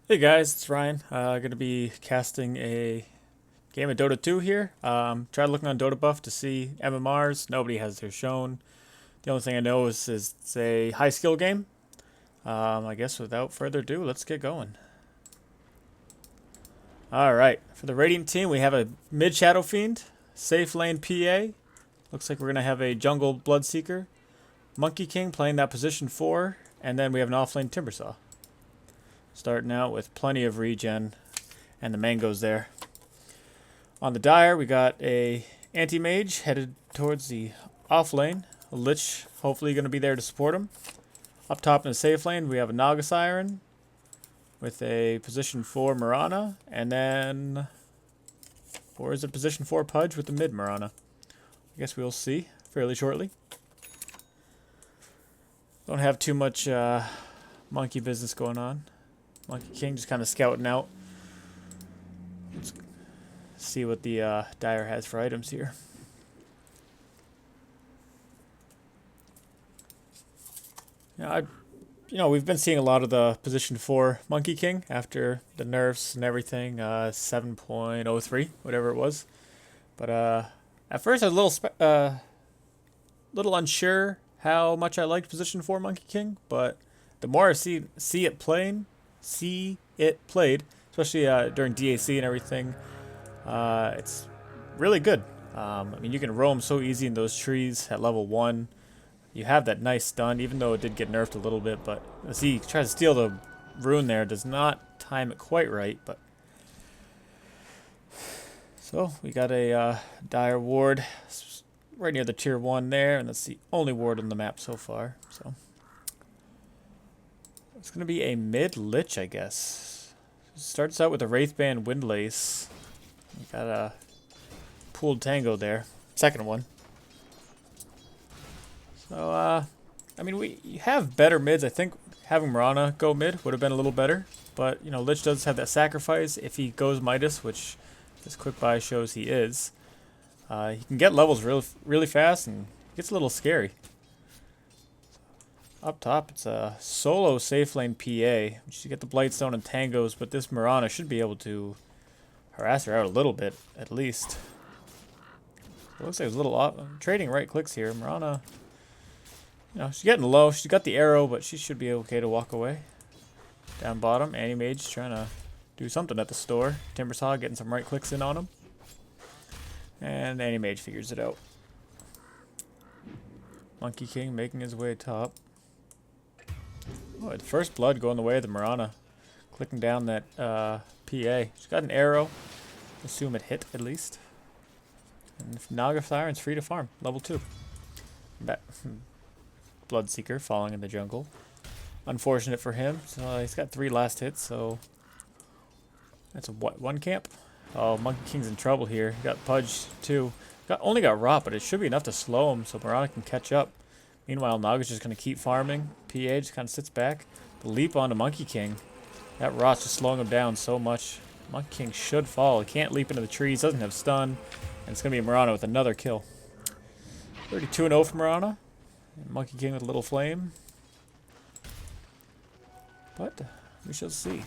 Hey guys, it's Ryan. Going to be casting a game of Dota 2 here. Tried looking on Dota Buff to see MMRs. Nobody has their shown. The only thing I know is it's a high skill game. I guess without further ado, let's get going. Alright, for the Radiant team, we have a mid Shadow Fiend, safe lane PA. Looks like we're going to have a jungle Bloodseeker, Monkey King playing that position 4, and then we have an offlane Timbersaw. Starting out with plenty of regen and the mangoes there. On the Dire, we got a anti-mage headed towards the off lane. A Lich hopefully going to be there to support him. Up top in the safe lane, we have a Naga Siren with a position 4 Mirana. And then, or is it position 4 Pudge with the mid Mirana? I guess we'll see fairly shortly. Don't have too much monkey business going on. Monkey King just kind of scouting out. Let's see what the Dire has for items here. We've been seeing a lot of the position 4 Monkey King after the nerfs and everything, 7.03, whatever it was. But at first I was a little unsure how much I liked position 4 Monkey King, but the more I see it played, especially during DAC and everything. It's really good. You can roam so easy in those trees at level 1. You have that nice stun, even though it did get nerfed a little bit. But as he tries to steal the rune there, does not time it quite right. But so we got a Dire ward right near the tier 1 there, and that's the only ward on the map so far. So it's going to be a mid Lich, I guess. Starts out with a Wraithband Windlace. We got a pooled Tango there. Second one. So, we have better mids. I think having Mirana go mid would have been a little better. But, Lich does have that sacrifice if he goes Midas, which this quick buy shows he is. He can get levels really fast and gets a little scary. Up top, it's a solo safe lane PA. You get the Blightstone and Tangos, but this Mirana should be able to harass her out a little bit, at least. It looks like there's a little trading right clicks here. Mirana, she's getting low. She's got the arrow, but she should be okay to walk away. Down bottom, Anti-Mage trying to do something at the store. Timbersaw getting some right clicks in on him. And Anti-Mage figures it out. Monkey King making his way top. Oh, the first blood going the way of the Mirana. Clicking down that PA. She's got an arrow. Assume it hit at least. And Naga Siren's free to farm. Level 2. Bloodseeker falling in the jungle. Unfortunate for him. So he's got 3 last hits, so that's a what? 1 camp? Oh, Monkey King's in trouble here. He got Pudge too. Only got Rot, but it should be enough to slow him so Mirana can catch up. Meanwhile, Naga's just going to keep farming. PA just kind of sits back. The leap onto Monkey King. That Rot's just slowing him down so much. Monkey King should fall. He can't leap into the trees. Doesn't have stun. And it's going to be Mirana with another kill. 32-0 for Mirana. And Monkey King with a little flame. But we shall see.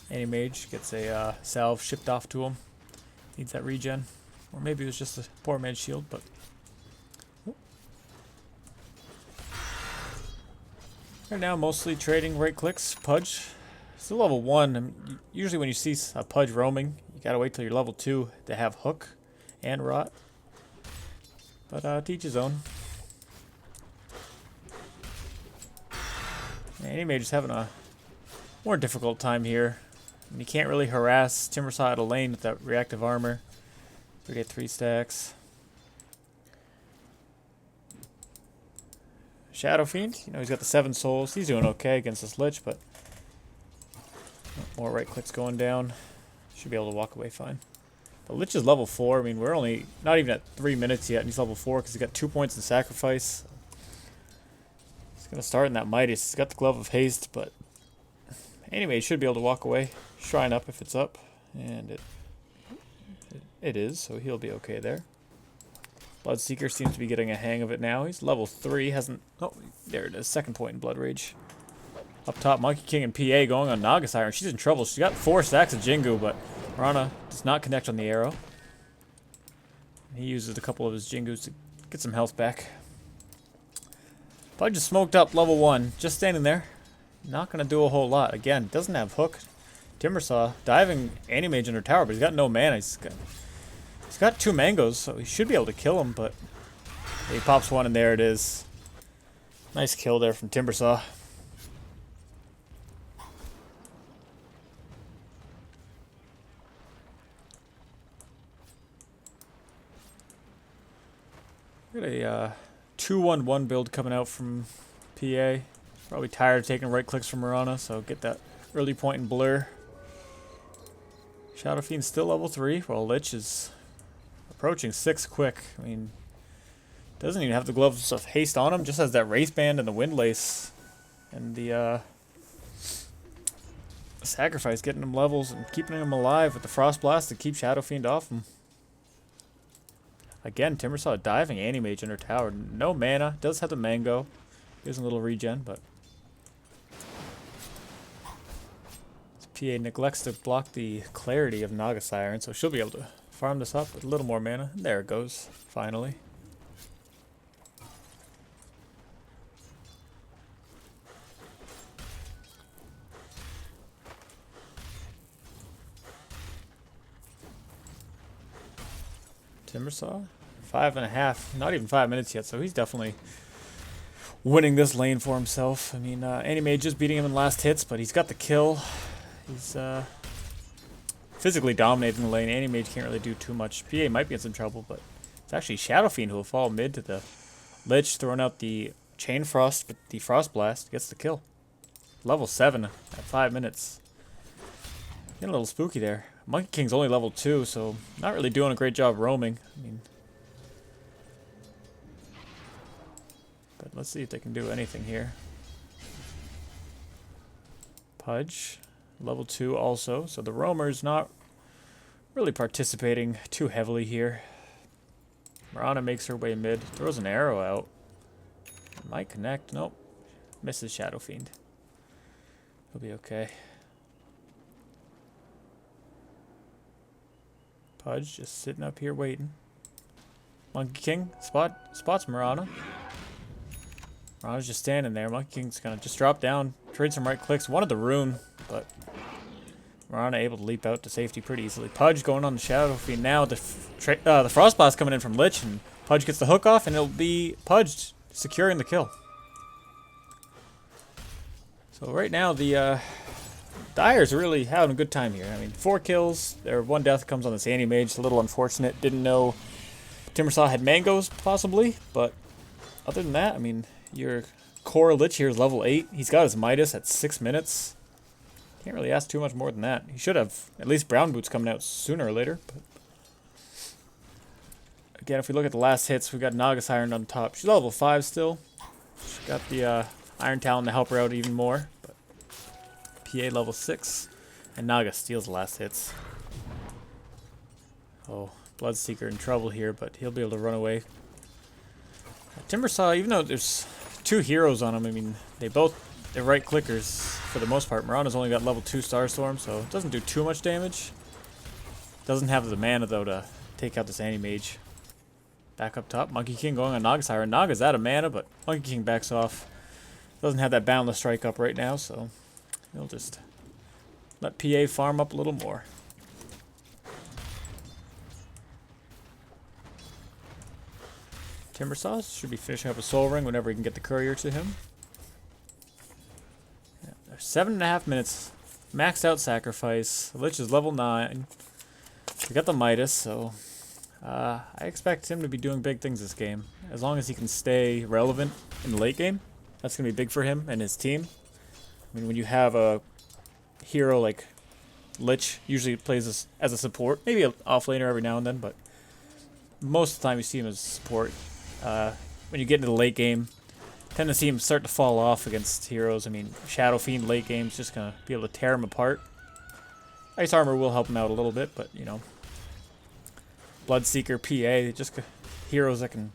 Anti-Mage gets a salve shipped off to him. Needs that regen. Or maybe it was just a poor man's shield, but... Right now, mostly trading right clicks. Pudge, still level 1. Usually when you see a Pudge roaming, you gotta wait till you're level 2 to have Hook and Rot. But to each his own. Anti-Mage is having a more difficult time here. And you can't really harass Timbersaw out of lane with that reactive armor. 3 stacks. Shadow Fiend, he's got the 7 souls. He's doing okay against this Lich, but more right clicks going down. Should be able to walk away fine. The Lich is level 4. We're only not even at 3 minutes yet, and he's level 4 because he's got 2 points in sacrifice. He's going to start in that Midas. He's got the Glove of Haste, but anyway, he should be able to walk away. Shrine up if it's up, and it is, so he'll be okay there. Bloodseeker seems to be getting a hang of it now. He's level 3, hasn't... Oh, there it is. Second point in Blood Rage. Up top, Monkey King and PA going on Naga Siren. She's in trouble. She's got 4 stacks of Jingu, but Mirana does not connect on the arrow. He uses a couple of his Jingus to get some health back. Pudge just smoked up level 1, just standing there. Not going to do a whole lot. Again, doesn't have hook. Timbersaw diving Anti-Mage under tower, but he's got no mana. He's got 2 mangoes, so he should be able to kill him, but he pops one, and there it is. Nice kill there from Timbersaw. Got a 2-1-1 build coming out from PA. Probably tired of taking right clicks from Mirana, so get that early point in Blur. Shadow Fiend's still level 3, while Lich is approaching 6 quick. I mean, doesn't even have the Gloves of Haste on him, just has that Wraithband and the Windlace. And the Sacrifice getting him levels and keeping him alive with the Frost Blast to keep Shadow Fiend off him. Again, Timbersaw diving Anti-Mage under tower. No mana. Does have the Mango. Gives him a little regen, but PA neglects to block the clarity of Naga Siren, so she'll be able to farm this up with a little more mana. And there it goes, finally. Timbersaw, 5.5, not even 5 minutes yet, so he's definitely winning this lane for himself. I mean, Anti-Mage just beating him in last hits, but he's got the kill. He's physically dominating the lane. Anti-Mage can't really do too much. PA might be in some trouble, but it's actually Shadow Fiend who will fall mid to the Lich, throwing out the Chain Frost, but the Frost Blast gets the kill. Level 7 at 5 minutes. Getting a little spooky there. Monkey King's only level 2, so not really doing a great job roaming. I mean, but let's see if they can do anything here. Pudge, level 2 also, so the roamer's not really participating too heavily here. Mirana makes her way mid, throws an arrow out. Might connect, nope. Misses Shadow Fiend. He'll be okay. Pudge just sitting up here waiting. Monkey King spots Mirana. Mirana's just standing there. Monkey King's gonna just drop down, trade some right clicks. Wanted the rune, but Mirana able to leap out to safety pretty easily. Pudge going on the Shadow Fiend now. The Frost Blast coming in from Lich, and Pudge gets the hook off, and it'll be Pudge securing the kill. So right now the Dire's really having a good time here. I mean, 4 kills. Their 1 death comes on this Anti-Mage. It's a little unfortunate. Didn't know Timbersaw had mangoes, possibly. But other than that, I mean, your core Lich here is level 8. He's got his Midas at 6 minutes. Can't really ask too much more than that. He should have at least Brown Boots coming out sooner or later. But again, if we look at the last hits, we got Naga Siren on top. She's level 5 still. She's got the Iron Talon to help her out even more. PA level 6, and Naga steals the last hits. Oh, Bloodseeker in trouble here, but he'll be able to run away. Timbersaw, even though there's 2 heroes on him, I mean, they're right clickers for the most part. Mirana's only got level 2 Starstorm, so it doesn't do too much damage. Doesn't have the mana, though, to take out this Anti-Mage. Back up top, Monkey King going on Naga Siren. Naga's out of mana, but Monkey King backs off. Doesn't have that Boundless Strike up right now, so he'll just let PA farm up a little more. Timbersaw should be finishing up a Soul Ring whenever he can get the courier to him. Yeah, there's 7.5 minutes. Maxed out Sacrifice. The Lich is level 9. We got the Midas, so I expect him to be doing big things this game. As long as he can stay relevant in the late game, that's going to be big for him and his team. I mean, when you have a hero like Lich, usually plays as a support, maybe an offlaner every now and then, but most of the time you see him as support. When you get into the late game, tend to see him start to fall off against heroes. I mean, Shadow Fiend late game is just going to be able to tear him apart. Ice Armor will help him out a little bit, but, you know, Bloodseeker, PA, just heroes that can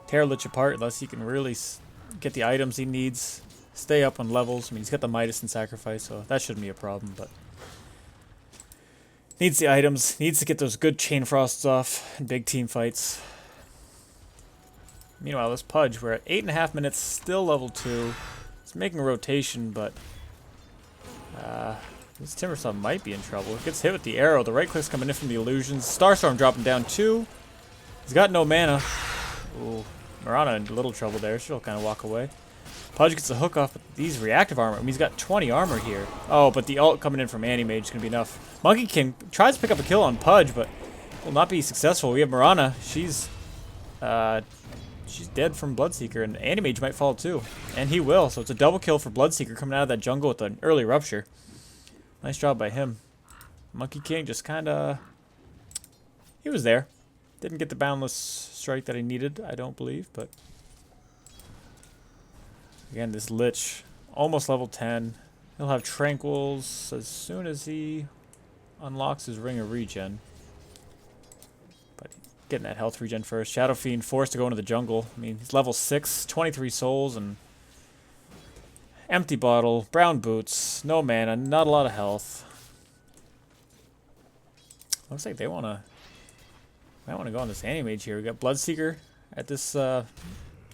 tear Lich apart unless he can really get the items he needs. stay up on levels. I mean, he's got the Midas and Sacrifice, so that shouldn't be a problem, but needs the items, needs to get those good Chain Frosts off in big team fights. Meanwhile, this Pudge, we're at 8.5 minutes, still level 2. It's making a rotation, but this Timbersaw might be in trouble. It gets hit with the arrow. The right click's coming in from the illusions. Starstorm dropping down 2. He's got no mana. Ooh, Mirana in a little trouble there. She'll kind of walk away. Pudge gets the hook off with these reactive armor. I mean, he's got 20 armor here. Oh, but the ult coming in from Anti-Mage is going to be enough. Monkey King tries to pick up a kill on Pudge, but will not be successful. We have Mirana. She's dead from Bloodseeker, and Anti-Mage might fall too. And he will, so it's a double kill for Bloodseeker coming out of that jungle with an early Rupture. Nice job by him. Monkey King just kind of... he was there. Didn't get the Boundless Strike that he needed, I don't believe, but... again, this Lich, almost level 10. He'll have Tranquils as soon as he unlocks his Ring of Regen. But getting that health regen first. Shadow Fiend forced to go into the jungle. I mean, he's level 6, 23 souls, and empty bottle, brown boots, no mana, not a lot of health. Looks like they might want to go on this Anti-Mage here. We got Bloodseeker at this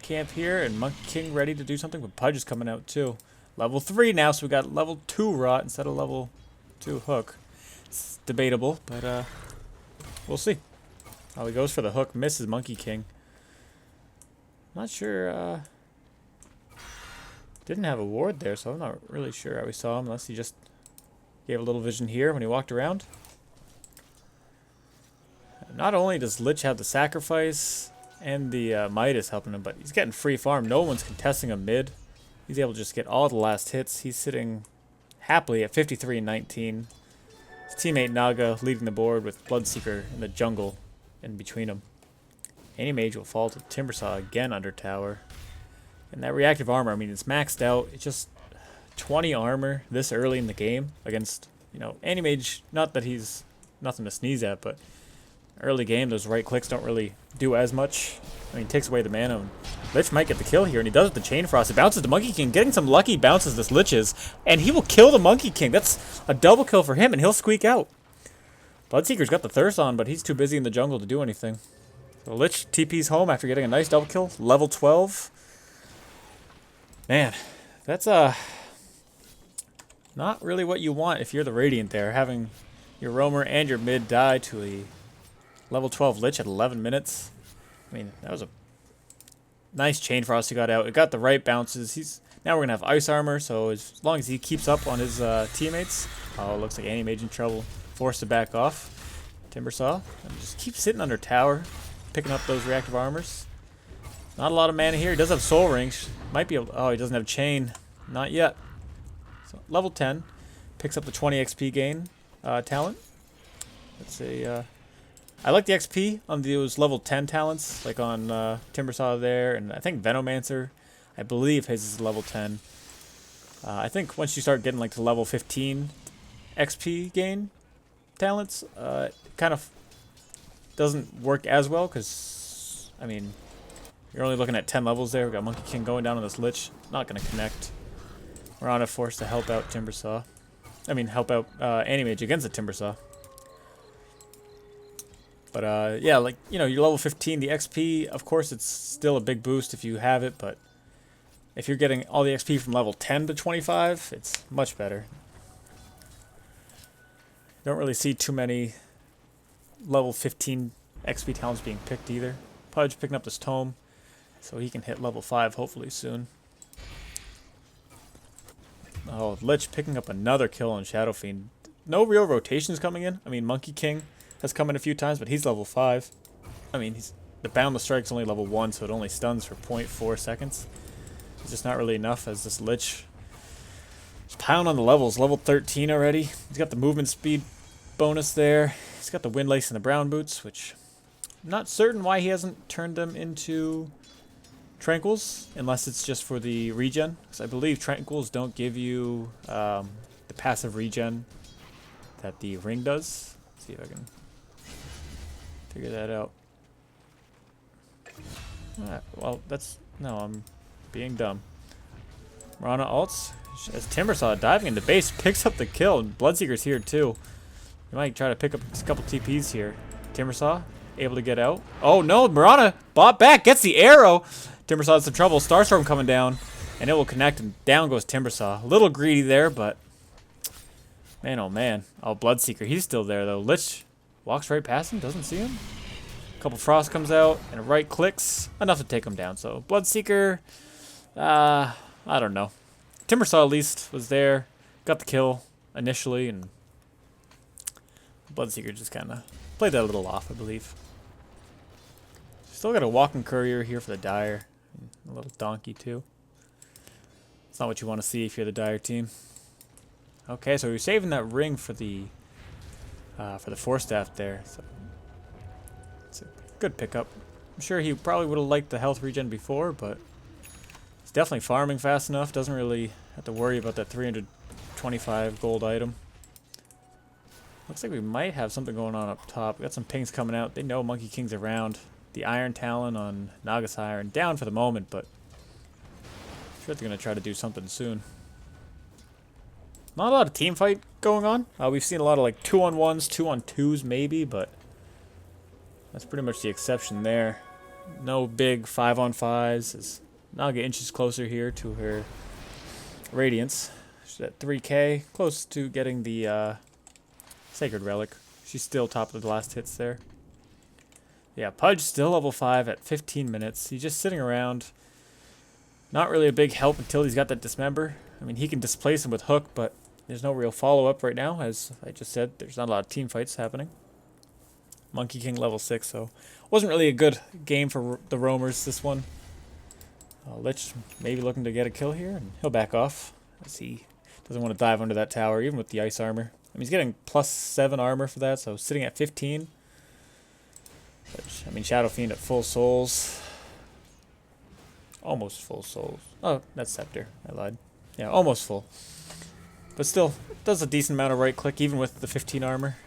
camp here, and Monkey King ready to do something, but Pudge is coming out too. Level 3 now, so we got level 2 Rot instead of level 2 Hook. It's debatable, but we'll see. Oh, he goes for the hook, misses Monkey King. Not sure, didn't have a ward there, so I'm not really sure how we saw him, unless he just gave a little vision here when he walked around. Not only does Lich have the Sacrifice and the Midas helping him, but he's getting free farm. No one's contesting him mid. He's able to just get all the last hits. He's sitting happily at 53 and 19. His teammate Naga leading the board with Bloodseeker in the jungle in between them. Anti-Mage will fall to Timbersaw again under tower. And that reactive armor, I mean, it's maxed out. It's just 20 armor this early in the game against, you know, Anti-Mage. Not that he's nothing to sneeze at, but early game, those right clicks don't really do as much. I mean, it takes away the mana. Lich might get the kill here, and he does with the Chain Frost. It bounces the Monkey King, getting some lucky bounces this Lich is, and he will kill the Monkey King. That's a double kill for him, and he'll squeak out. Bloodseeker's got the Thirst on, but he's too busy in the jungle to do anything. So Lich TP's home after getting a nice double kill, level 12. Man, that's not really what you want if you're the Radiant there, having your roamer and your mid die to a level 12 Lich at 11 minutes. I mean, that was a nice Chain Frost he got out. It got the right bounces. Now we're going to have Ice Armor, so as long as he keeps up on his teammates. Oh, looks like Anti-Mage in trouble. Forced to back off. Timbersaw. And just keep sitting under tower, picking up those reactive armors. Not a lot of mana here. He does have Soul Rings. Might be able to, oh, he doesn't have Chain. Not yet. So level 10. Picks up the 20 XP gain talent. Let's see. I like the XP on those level 10 talents, like on Timbersaw there, and I think Venomancer, I believe his is level 10. I think once you start getting like to level 15 XP gain talents, it kind of doesn't work as well, because, I mean, you're only looking at 10 levels there. We got Monkey King going down on this Lich, not going to connect. We're on a force to help out Timbersaw. I mean, help out Anti-Mage against the Timbersaw. But, yeah, like, you know, you're level 15. The XP, of course, it's still a big boost if you have it, but if you're getting all the XP from level 10 to 25, it's much better. Don't really see too many level 15 XP talents being picked either. Pudge picking up this Tome, so he can hit level 5 hopefully soon. Oh, Lich picking up another kill on Shadow Fiend. No real rotations coming in. I mean, Monkey King has come in a few times, but he's level 5. I mean, the Boundless Strike's only level 1, so it only stuns for 0.4 seconds. It's just not really enough as this Lich is piling on the levels. Level 13 already. He's got the movement speed bonus there. He's got the Windlace and the Brown Boots, which I'm not certain why he hasn't turned them into Tranquils, unless it's just for the regen. Because I believe Tranquils don't give you the passive regen that the ring does. Let's see if I can figure that out. Well, that's... No, I'm being dumb. Marana ults. As Timbersaw diving into base, picks up the kill. And Bloodseeker's here too. He might try to pick up a couple TPs here. Timbersaw able to get out. Oh no, Marana bought back, gets the arrow. Timbersaw has some trouble. Starstorm coming down, and it will connect, and down goes Timbersaw. A little greedy there, but man, oh man. Oh, Bloodseeker, he's still there though. Lich walks right past him, doesn't see him. A couple frost comes out, and a right clicks, enough to take him down. So Bloodseeker, I don't know. Timbersaw at least was there, got the kill initially, and Bloodseeker just kind of played that a little off, I believe. Still got a walking courier here for the Dire. A little donkey too. It's not what you want to see if you're the Dire team. Okay, so we're saving that ring for the Force Staff there. So it's a good pickup. I'm sure he probably would have liked the health regen before, but he's definitely farming fast enough. Doesn't really have to worry about that 325 gold item. Looks like we might have something going on up top. We got some pings coming out. They know Monkey King's around. The Iron Talon on Nagasire down for the moment, but I'm sure they're going to try to do something soon. Not a lot of team fight going on. We've seen a lot of like 2-on-1s, 2-on-2s maybe, but that's pretty much the exception there. No big 5-on-5s as Naga inches closer here to her Radiance. She's at 3k, close to getting the Sacred Relic. She's still top of the last hits there. Yeah, Pudge still level 5 at 15 minutes. He's just sitting around. Not really a big help until he's got that Dismember. I mean, he can displace him with Hook, but there's no real follow-up right now. As I just said, there's not a lot of team fights happening. Monkey King level 6, so wasn't really a good game for the roamers, this one. Lich maybe looking to get a kill here, and he'll back off as he doesn't want to dive under that tower, even with the ice armor. I mean, he's getting +7 armor for that, so sitting at 15. Which, I mean, Shadow Fiend at full souls. Almost full souls. Oh, that's Scepter. I lied. Yeah, almost full. But still, does a decent amount of right click, even with the 15 armor.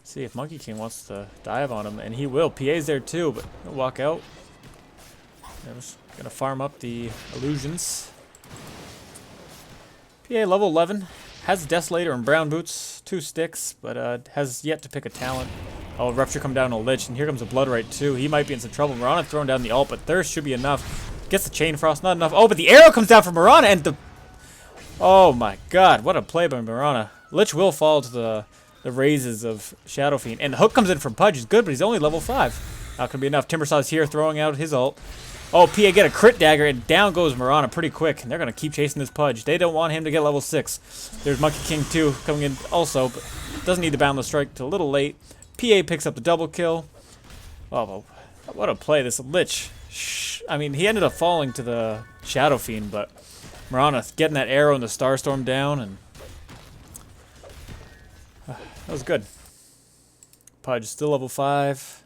See if Monkey King wants to dive on him, and he will. PA's there too, but he'll walk out. I'm just gonna farm up the illusions. PA level 11. Has Desolator and Brown Boots, 2 sticks, but has yet to pick a talent. Oh, Rupture come down to Lich, and here comes a Bloodright too. He might be in some trouble. Marana throwing down the ult, but Thirst should be enough. Gets the Chain Frost, not enough. Oh, but the arrow comes down from Marana, and the... Oh my god, what a play by Marana. Lich will fall to the raises of Shadow Fiend, and the hook comes in from Pudge. He's good, but he's only level 5. Not gonna be enough. Timbersaw's here throwing out his ult. Oh, PA get a crit dagger, and down goes Marana pretty quick. And they're going to keep chasing this Pudge. They don't want him to get level 6. There's Monkey King 2 coming in also, but doesn't need the Boundless Strike till a little late. PA picks up the double kill. Oh, what a play, this Lich. I mean, he ended up falling to the Shadow Fiend, but Marana getting that arrow and the Starstorm down, and that was good. Pudge still level 5.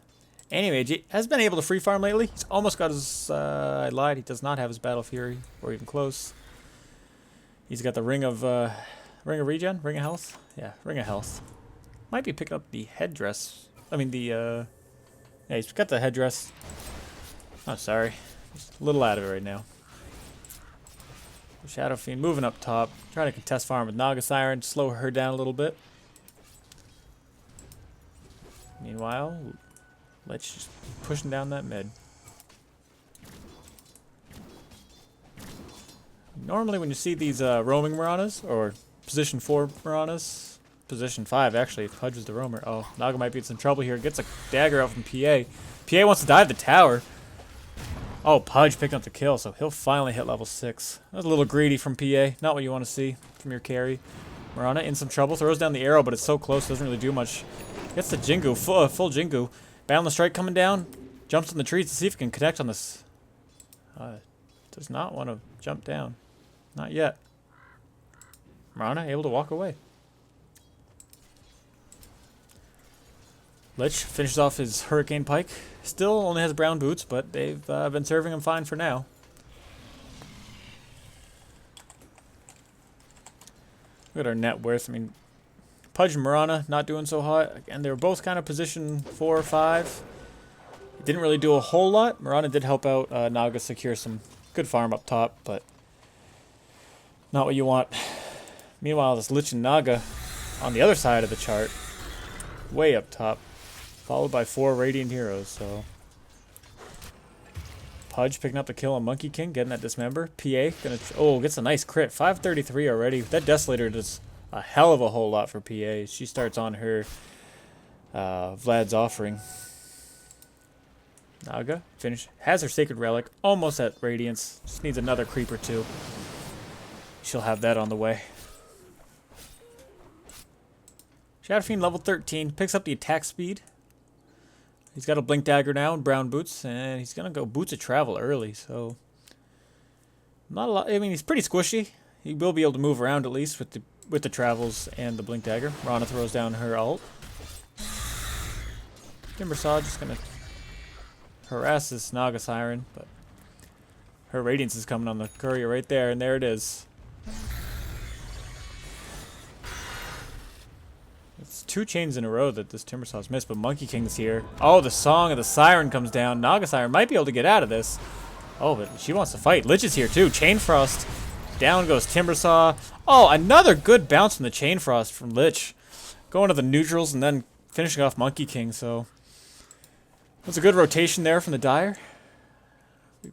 Anyway, has been able to free farm lately. He's almost got his, I lied, he does not have his Battle Fury, or even close. He's got the Ring of Regen? Ring of Health? Yeah, Ring of Health. Might be picking up the headdress. I mean, yeah, he's got the headdress. Oh, sorry. Just a little out of it right now. Shadow Fiend moving up top. Trying to contest farm with Naga Siren, slow her down a little bit. Meanwhile, Lich just pushing down that mid. Normally when you see these roaming Maranas, or position 4 Maranas, position 5 actually, if Pudge is the roamer. Oh, Naga might be in some trouble here. Gets a dagger out from PA. PA wants to dive the tower. Oh, Pudge picking up the kill, so he'll finally hit level 6. That was a little greedy from PA. Not what you want to see from your carry. Marana in some trouble. Throws down the arrow, but it's so close, doesn't really do much. Gets the Jingu, full Jingu. Boundless Strike coming down. Jumps in the trees to see if he can connect on this. Does not want to jump down. Not yet. Marana able to walk away. Lich finishes off his Hurricane Pike. Still only has brown boots, but they've been serving him fine for now. Look at our net worth. I mean, Pudge and Marana not doing so hot. And they were both kind of position 4 or 5. Didn't really do a whole lot. Marana did help out Naga secure some Good farm up top, but not what you want. Meanwhile, this Lich and Naga on the other side of the chart, way up top, followed by 4 Radiant Heroes, so... Pudge picking up the kill on Monkey King, getting that Dismember. PA, gets a nice crit. 533 already. That Desolator does a hell of a whole lot for PA. She starts on her Vlad's Offering. Naga, has her Sacred Relic, almost at Radiance. Just needs another creep or 2. She'll have that on the way. Shadow Fiend level 13, picks up the attack speed. He's got a Blink Dagger now and Brown Boots, and he's gonna go Boots of Travel early, so not a lot. I mean, he's pretty squishy. He will be able to move around at least with the travels and the Blink Dagger. Rana throws down her ult. Timbersaw just gonna harass this Naga Siren, but her Radiance is coming on the courier right there, and there it is. It's 2 chains in a row that this Timbersaw's missed, but Monkey King's here. Oh, the Song of the Siren comes down. Naga Siren might be able to get out of this. Oh, but she wants to fight. Lich is here too. Chain Frost. Down goes Timbersaw. Oh, another good bounce from the Chain Frost from Lich. Going to the neutrals and then finishing off Monkey King, so... That's a good rotation there from the Dire.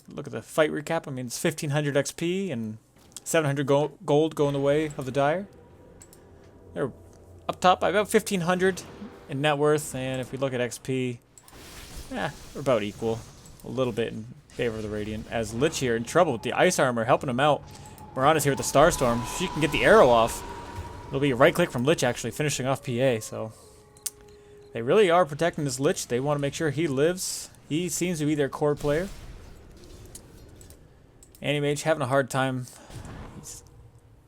Look at the fight recap. I mean, it's 1500 XP and 700 gold going the way of the Dire. They're up top by about 1500 in net worth, and if we look at XP, we're about equal. A little bit in favor of the Radiant. As Lich here in trouble with the Ice Armor, helping him out. Mirana's here with the Starstorm. She can get the arrow off. It'll be a right click from Lich actually, finishing off PA, so... They really are protecting this Lich. They want to make sure he lives. He seems to be their core player. Anti-Mage having a hard time. He's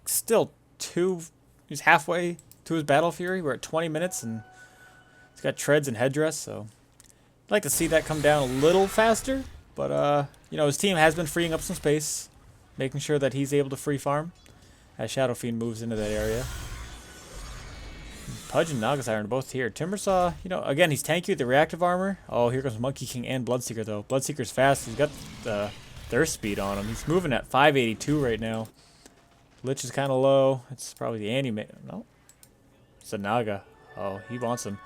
still he's halfway to his Battle Fury. We're at 20 minutes and he's got treads and headdress, so I'd like to see that come down a little faster. But you know, his team has been freeing up some space, making sure that he's able to free farm as Shadow Fiend moves into that area. Pudge and Naga Siren are both here. Timbersaw, you know, again, he's tanky with the reactive armor. Oh, here comes Monkey King and Bloodseeker, though. Bloodseeker's fast. He's got the thirst speed on him. He's moving at 582 right now. Lich is kind of low. It's probably the Anti-Mage. No. It's the Naga. Oh, he wants him.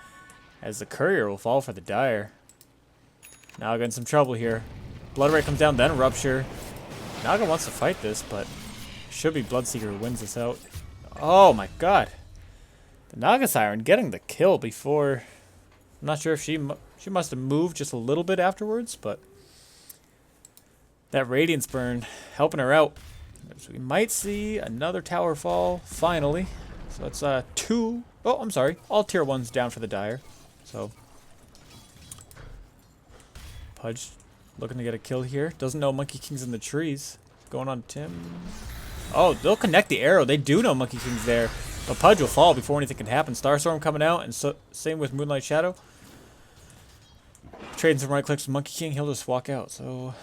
As the Courier will fall for the Dire. Naga in some trouble here. Blood Ray comes down, then Rupture. Naga wants to fight this, but it should be Bloodseeker who wins this out. Oh my god. The Naga Siren getting the kill before... I'm not sure if she must have moved just a little bit afterwards, but... That Radiance Burn helping her out. So we might see another tower fall, finally. So it's all tier 1s down for the Dire. So... Pudge looking to get a kill here. Doesn't know Monkey King's in the trees. Going on Tim. Oh, they'll connect the arrow. They do know Monkey King's there. But Pudge will fall before anything can happen. Starstorm coming out, and same with Moonlight Shadow. Trading some right clicks with Monkey King, he'll just walk out. So,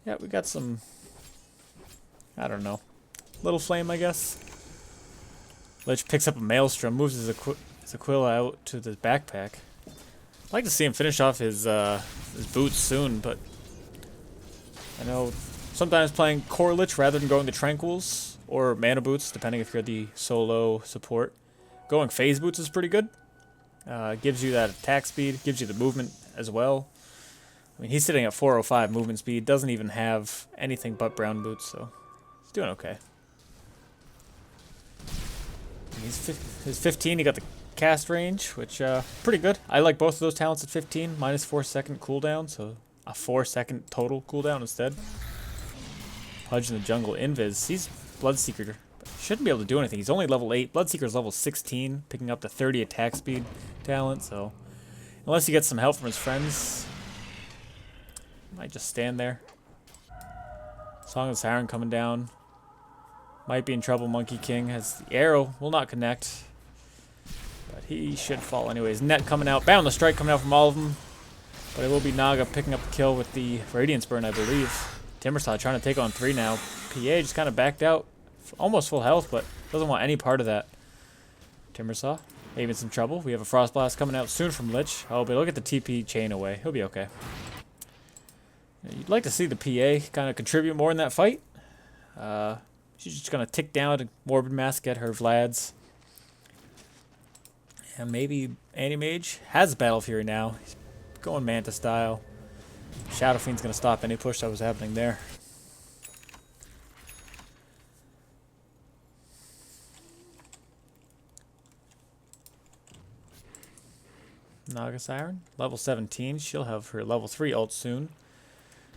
yeah, we got some, I don't know, little flame, I guess. Lich picks up a Maelstrom, moves his Aquila out to the backpack. I'd like to see him finish off his boots soon, but I know sometimes playing Core Lich rather than going the Tranquils or Mana Boots, depending if you're the solo support. Going Phase Boots is pretty good. Gives you that attack speed, gives you the movement as well. I mean, he's sitting at 405 movement speed, doesn't even have anything but Brown Boots, so he's doing okay. His 15, he got the cast range, which pretty good. I like both of those talents at 15, minus 4 second cooldown, so a 4 second total cooldown instead. Pudge in the jungle, Invis. He's Bloodseeker. Shouldn't be able to do anything. He's only level 8. Bloodseeker's level 16, picking up the 30 attack speed talent, so unless he gets some help from his friends, might just stand there. Song of the Siren coming down. Might be in trouble, Monkey King, as the arrow will not connect. But he should fall anyways. Net coming out. Bound the strike coming out from all of them. But it will be Naga picking up the kill with the Radiance Burn, I believe. Timbersaw trying to take on 3 now. PA just kind of backed out. Almost full health, but doesn't want any part of that. Timbersaw maybe in some trouble. We have a Frost Blast coming out soon from Lich. Oh, but look at the TP chain away. He'll be okay. You'd like to see the PA kind of contribute more in that fight. She's just going to tick down to Morbid Mask, get her Vlads. And maybe Anti-Mage has Battle Fury now. He's going Manta style. Shadow Fiend's going to stop any push that was happening there. Naga Siren, level 17. She'll have her level 3 ult soon.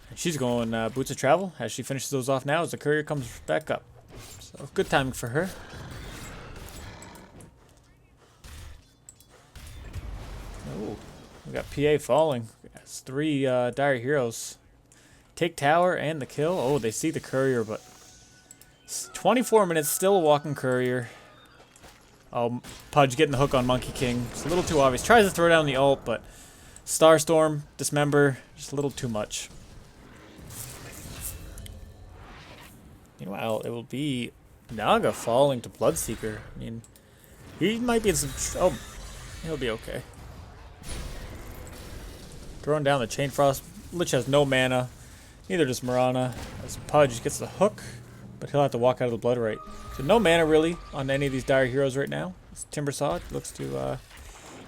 And she's going Boots of Travel as she finishes those off now as the courier comes back up. So good timing for her. Oh, we got PA falling. It's 3 Dire Heroes. Take tower and the kill. Oh, they see the courier, but 24 minutes, still a walking courier. Oh, Pudge getting the hook on Monkey King. It's a little too obvious. Tries to throw down the ult, but Starstorm, Dismember, just a little too much. Meanwhile, it will be Naga falling to Bloodseeker. I mean, he might be in some... Oh, he'll be okay. Throwing down the Chain Frost. Lich has no mana. Neither does Mirana. As Pudge gets the hook, but he'll have to walk out of the Blood Rite. So no mana really on any of these Dire Heroes right now. Timbersaw looks to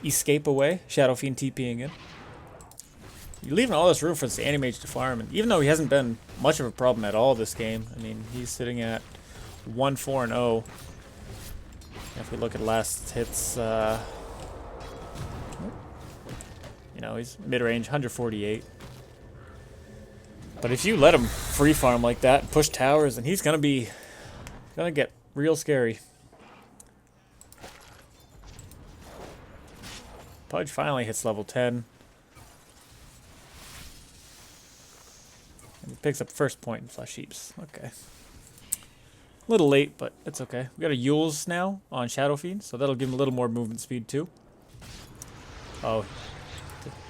escape away. Shadow Fiend TPing in. You're leaving all this room for this Anti-Mage to farm, and even though he hasn't been much of a problem at all this game, I mean, he's sitting at 1-4-0. If we look at last hits, you know, he's mid-range, 148. But if you let him free farm like that and push towers, then he's gonna get real scary. Pudge finally hits level 10. And he picks up first point in Flesh Heaps. Okay. A little late, but it's okay. We got a Yules now on Shadow Fiend, so that'll give him a little more movement speed too. Oh.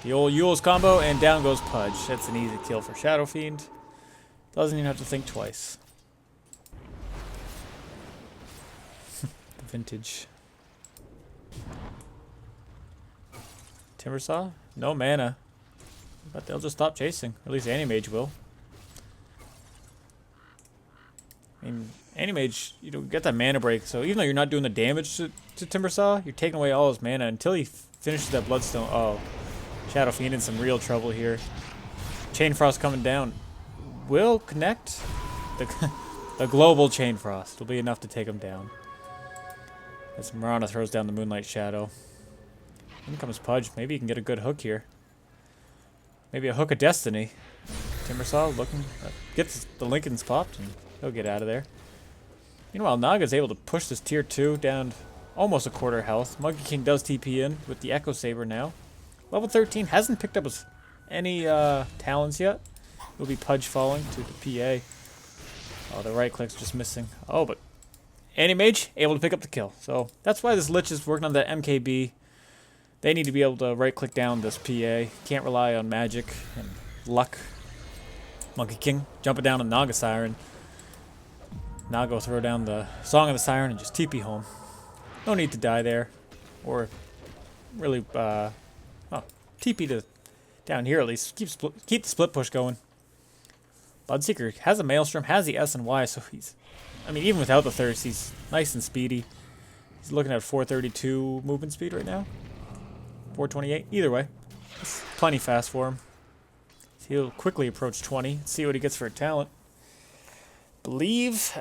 The old Yules combo, and down goes Pudge. That's an easy kill for Shadow Fiend. Doesn't even have to think twice. The vintage. Timbersaw? No mana. But they'll just stop chasing. At least Anti-Mage will. I mean, Anti-Mage, you don't get that mana break, so even though you're not doing the damage to Timbersaw, you're taking away all his mana until he finishes that Bloodstone. Oh. Shadow Fiend in some real trouble here. Chain Frost coming down. Will connect. The global Chain Frost will be enough to take him down. As Mirana throws down the Moonlight Shadow. In comes Pudge. Maybe he can get a good hook here. Maybe a hook of destiny. Timbersaw looking. Gets the Lincolns popped and he'll get out of there. Meanwhile, Naga's able to push this tier 2 down almost a quarter health. Monkey King does TP in with the Echo Saber now. Level 13 hasn't picked up any talents yet. It'll be Pudge falling to the PA. Oh, the right click's just missing. Oh, but Anti-Mage able to pick up the kill. So that's why this Lich is working on that MKB. They need to be able to right click down this PA. Can't rely on magic and luck. Monkey King jumping down on Naga Siren. Naga will throw down the Song of the Siren and just TP home. No need to die there. Or really, TP to down here at least. Keep the split push going. Bloodseeker has a Maelstrom, has the S and Y, so he's... I mean, even without the thirst, he's nice and speedy. He's looking at 432 movement speed right now. 428. Either way, it's plenty fast for him. He'll quickly approach 20. See what he gets for a talent. Believe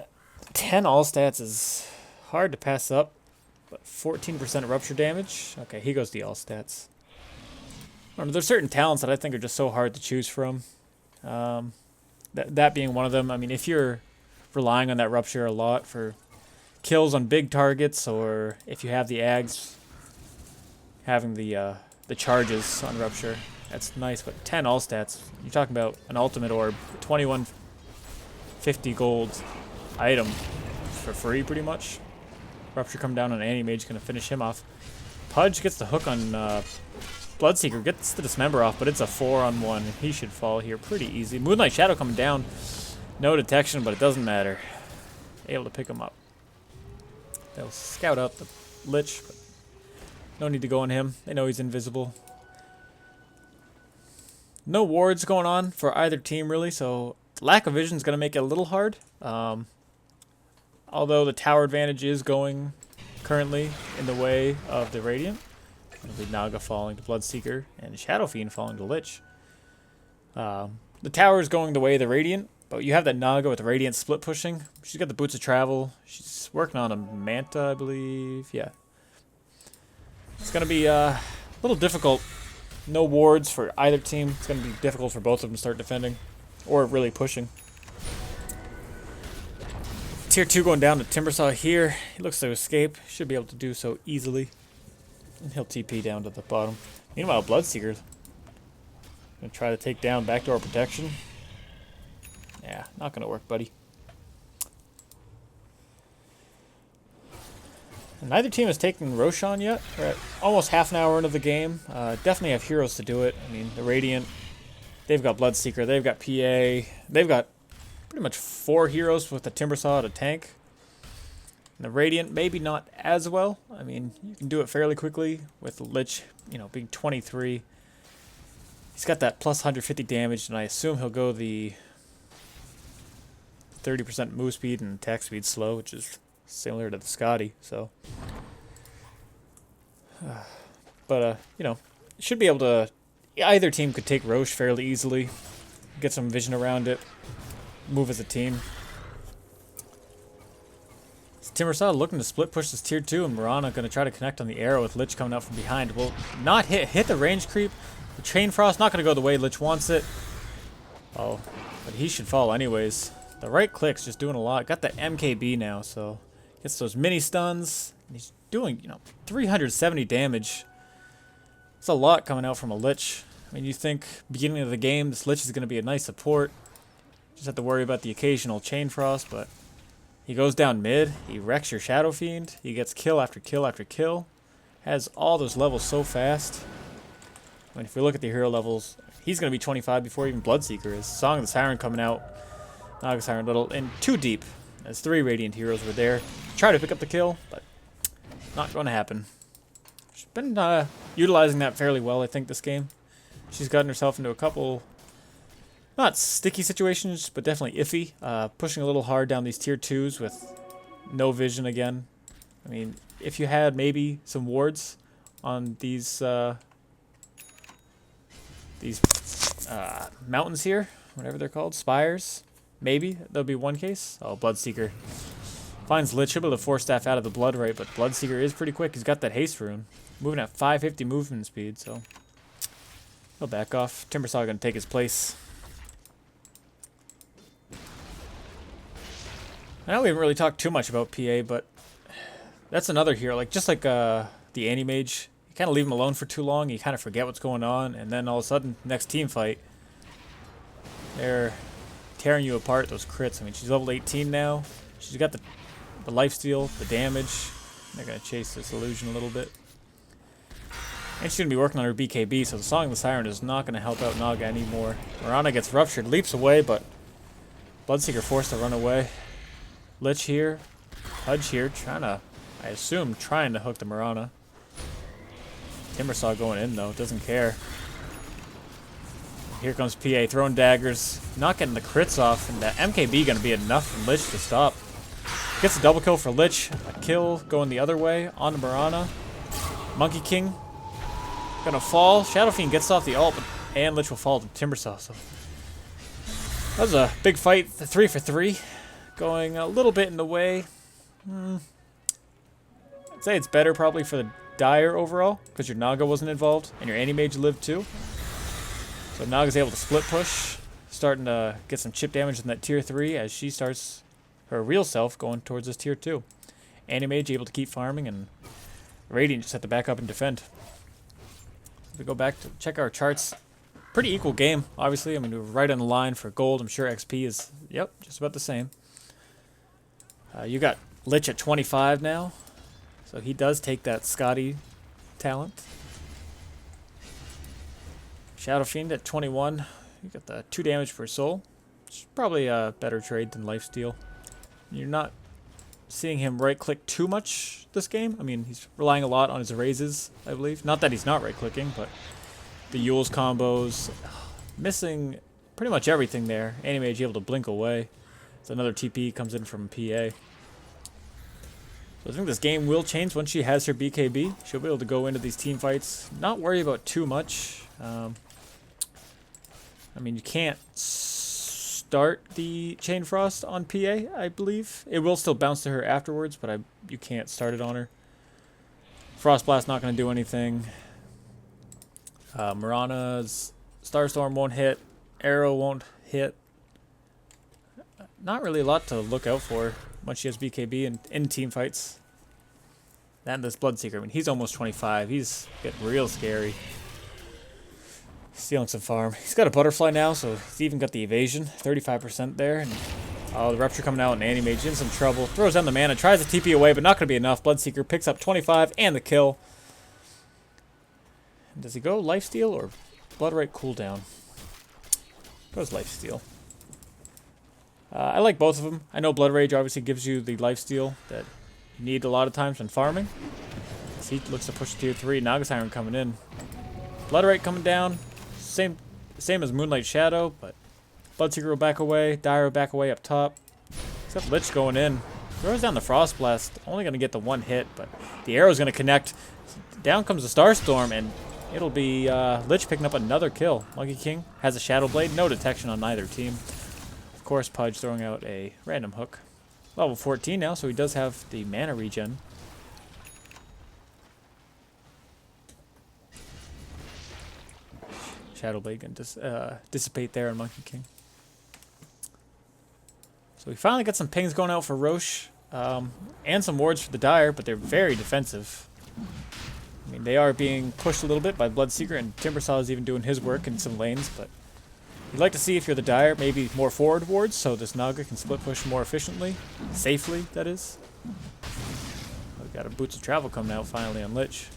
10 all stats is hard to pass up. But 14% rupture damage. Okay, he goes the all stats. I don't know, there's certain talents that I think are just so hard to choose from. That being one of them. I mean, if you're relying on that rupture a lot for kills on big targets, or if you have the Ags having the charges on rupture, that's nice. But 10 all stats, you're talking about an ultimate orb, 2150 gold item for free pretty much. Rupture come down on Anti-Mage, gonna finish him off. Pudge gets the hook on Bloodseeker, gets the Dismember off, but it's a 4-on-1. He should fall here pretty easy. Moonlight Shadow coming down. No detection, but it doesn't matter. Able to pick him up. They'll scout out the Lich, but No need to go on him. They know he's invisible. No wards going on for either team, really, so lack of vision is going to make it a little hard. Although the tower advantage is going currently in the way of the Radiant. It'll be Naga falling to Bloodseeker and Shadow Fiend falling to Lich. The tower is going the way of the Radiant, but you have that Naga with the Radiant split pushing. She's got the Boots of Travel. She's working on a Manta, I believe. Yeah. It's going to be a little difficult. No wards for either team. It's going to be difficult for both of them to start defending or really pushing. Tier 2 going down to Timbersaw here. He looks to escape. Should be able to do so easily. And he'll TP down to the bottom. Meanwhile, Bloodseeker gonna try to take down backdoor protection. Yeah, not gonna work, buddy. And neither team has taken Roshan yet. We're at almost half an hour into the game. Definitely have heroes to do it. I mean, the Radiant, they've got Bloodseeker, they've got PA, they've got pretty much 4 heroes with the Timbersaw to tank. And the Radiant, maybe not as well. I mean, you can do it fairly quickly with Lich, you know, being 23. He's got that plus 150 damage, and I assume he'll go the 30% move speed and attack speed slow, which is similar to the Scotty, so. But, you know, should be able to. Either team could take Roche fairly easily, get some vision around it, move as a team. Timbersaw looking to split push this tier 2, and Mirana going to try to connect on the arrow with Lich coming out from behind. Will not hit the range creep. The Chain Frost not going to go the way Lich wants it. Oh, but he should fall anyways. The right click's just doing a lot. Got the MKB now, so gets those mini stuns. And he's doing, you know, 370 damage. It's a lot coming out from a Lich. I mean, you think beginning of the game, this Lich is going to be a nice support. Just have to worry about the occasional Chain Frost, but he goes down mid. He wrecks your Shadow Fiend. He gets kill after kill after kill. Has all those levels so fast. I mean, if we look at the hero levels, he's going to be 25 before even Bloodseeker is. Song of the Siren coming out. Naga Siren little and too deep, as 3 Radiant heroes were there. Try to pick up the kill, but not going to happen. She's been utilizing that fairly well, I think, this game. She's gotten herself into a couple, not sticky situations, but definitely iffy. Pushing a little hard down these tier 2s with no vision again. I mean, if you had maybe some wards on these mountains here, whatever they're called, spires, maybe there'll be one case. Oh, Bloodseeker finds Lich. He'll be able to Force Staff out of the blood right, but Bloodseeker is pretty quick. He's got that haste rune, moving at 550 movement speed, so he'll back off. Timbersaw gonna take his place. I know we haven't really talked too much about PA, but that's another hero. Like just like the Anti-Mage, you kind of leave him alone for too long, you kind of forget what's going on, and then all of a sudden, next team fight, they're tearing you apart. Those crits. I mean, she's level 18 now. She's got the lifesteal, the damage. They're gonna chase this illusion a little bit, and she's gonna be working on her BKB. So the Song of the Siren is not gonna help out Naga anymore. Mirana gets ruptured, leaps away, but Bloodseeker forced to run away. Lich here, Hudge here, trying to hook the Mirana. Timbersaw going in though, doesn't care. Here comes PA throwing daggers, not getting the crits off, and that MKB gonna be enough for Lich to stop. Gets a double kill for Lich, a kill going the other way on the Mirana. Monkey King gonna fall. Shadow Fiend gets off the ult, and Lich will fall to Timbersaw. So that was a big fight, the 3 for 3. Going a little bit in the way. I'd say it's better probably for the Dire overall, because your Naga wasn't involved, and your Anti-Mage lived too. So Naga's able to split push, starting to get some chip damage in that tier 3 as she starts her real self going towards this tier 2. Anti-Mage able to keep farming, and Radiant just have to back up and defend. If we go back to check our charts, pretty equal game, obviously. I mean, we're right on the line for gold. I'm sure XP is, yep, just about the same. You got Lich at 25 now, so he does take that Scotty talent. Shadow Fiend at 21. You got the 2 damage per soul. It's probably a better trade than lifesteal. You're not seeing him right-click too much this game. I mean, he's relying a lot on his raises, I believe. Not that he's not right-clicking, but the Yules combos, missing pretty much everything there. Anti-Mage able to blink away. So another TP comes in from PA. So I think this game will change once she has her BKB. She'll be able to go into these team fights, not worry about too much. I mean, you can't start the Chain Frost on PA, I believe. It will still bounce to her afterwards, but you can't start it on her. Frost Blast not going to do anything. Mirana's Starstorm won't hit. Arrow won't hit. Not really a lot to look out for once she has BKB in team fights. And this Bloodseeker, I mean, he's almost 25. He's getting real scary. Stealing some farm. He's got a Butterfly now, so he's even got the evasion. 35% there. And, oh, the Rupture coming out, and Anti-Mage in some trouble. Throws down the mana, tries to TP away, but not going to be enough. Bloodseeker picks up 25 and the kill. And does he go Lifesteal or Bloodright cooldown? Goes Lifesteal. I like both of them. I know Blood Rage obviously gives you the lifesteal that you need a lot of times when farming. So he looks to push to tier 3. Naga Siren coming in. Blood Rage coming down. Same as Moonlight Shadow, but Bloodseeker will back away. Dire will back away up top. He's got Lich going in. Throws down the Frost Blast. Only going to get the one hit, but the arrow's going to connect. Down comes the Starstorm, and it'll be Lich picking up another kill. Monkey King has a Shadow Blade. No detection on neither team. Of course, Pudge throwing out a random hook. Level 14 now, so he does have the mana regen. Shadowblade can dissipate there on Monkey King. So we finally got some pings going out for Roche. And some wards for the Dire, but they're very defensive. I mean, they are being pushed a little bit by Bloodseeker, and Timbersaw is even doing his work in some lanes, but you'd like to see, if you're the Dire, maybe more forward wards, so this Naga can split push more efficiently. Safely, that is. We've got a Boots of Travel coming out finally on Lich.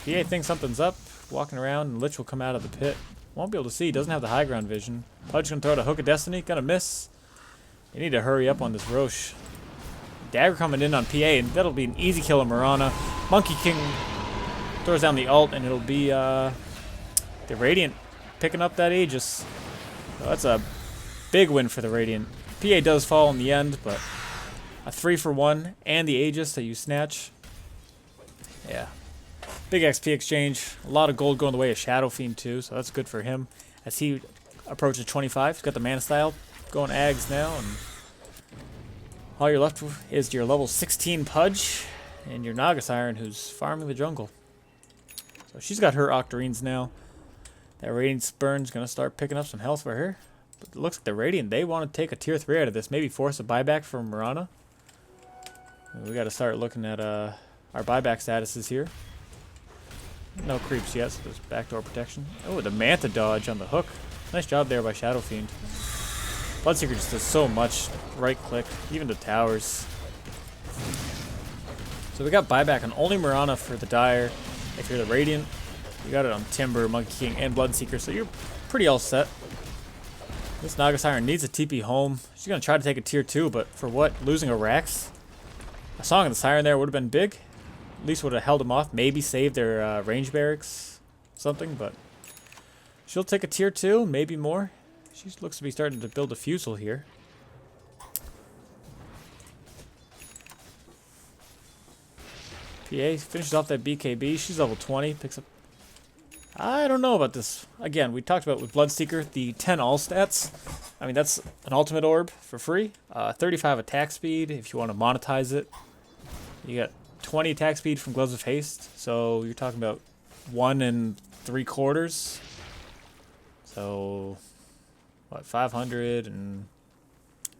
PA thinks something's up, walking around, and Lich will come out of the pit. Won't be able to see, doesn't have the high ground vision. Pudge gonna throw out a Hook of Destiny, gonna miss. You need to hurry up on this Roche. Dagger coming in on PA, and that'll be an easy kill on Mirana. Monkey King throws down the ult, and it'll be the Radiant picking up that Aegis. So that's a big win for the Radiant. PA does fall in the end, but a 3-for-1 and the Aegis that you snatch. Yeah. Big XP exchange. A lot of gold going the way of Shadow Fiend too, so that's good for him. As he approaches 25, he's got the Mana Style going Ags now, and all you're left with is your level 16 Pudge and your Naga Siren, who's farming the jungle. So she's got her Octarines now. That Radiant Spurn's going to start picking up some health for her. But it looks like the Radiant, they want to take a tier 3 out of this. Maybe force a buyback from Mirana. We got to start looking at our buyback statuses here. No creeps yet, so there's backdoor protection. Oh, the Manta dodge on the hook. Nice job there by Shadow Fiend. Bloodseeker just does so much. Right click, even the towers. So we got buyback on only Mirana for the Dire. If you're the Radiant, you got it on Timber, Monkey King, and Bloodseeker, so you're pretty all set. This Naga Siren needs a TP home. She's going to try to take a tier 2, but for what? Losing a Rax? A Song of the Siren there would have been big. At least would have held them off. Maybe saved their range barracks. Something, but she'll take a tier 2, maybe more. She looks to be starting to build a Fusel here. PA finishes off that BKB. She's level 20. Picks up... I don't know about this. Again, we talked about with Bloodseeker, the 10 all stats. I mean, that's an ultimate orb for free. 35 attack speed if you want to monetize it. You got 20 attack speed from Gloves of Haste. So you're talking about 1 3/4. So, what, 500, and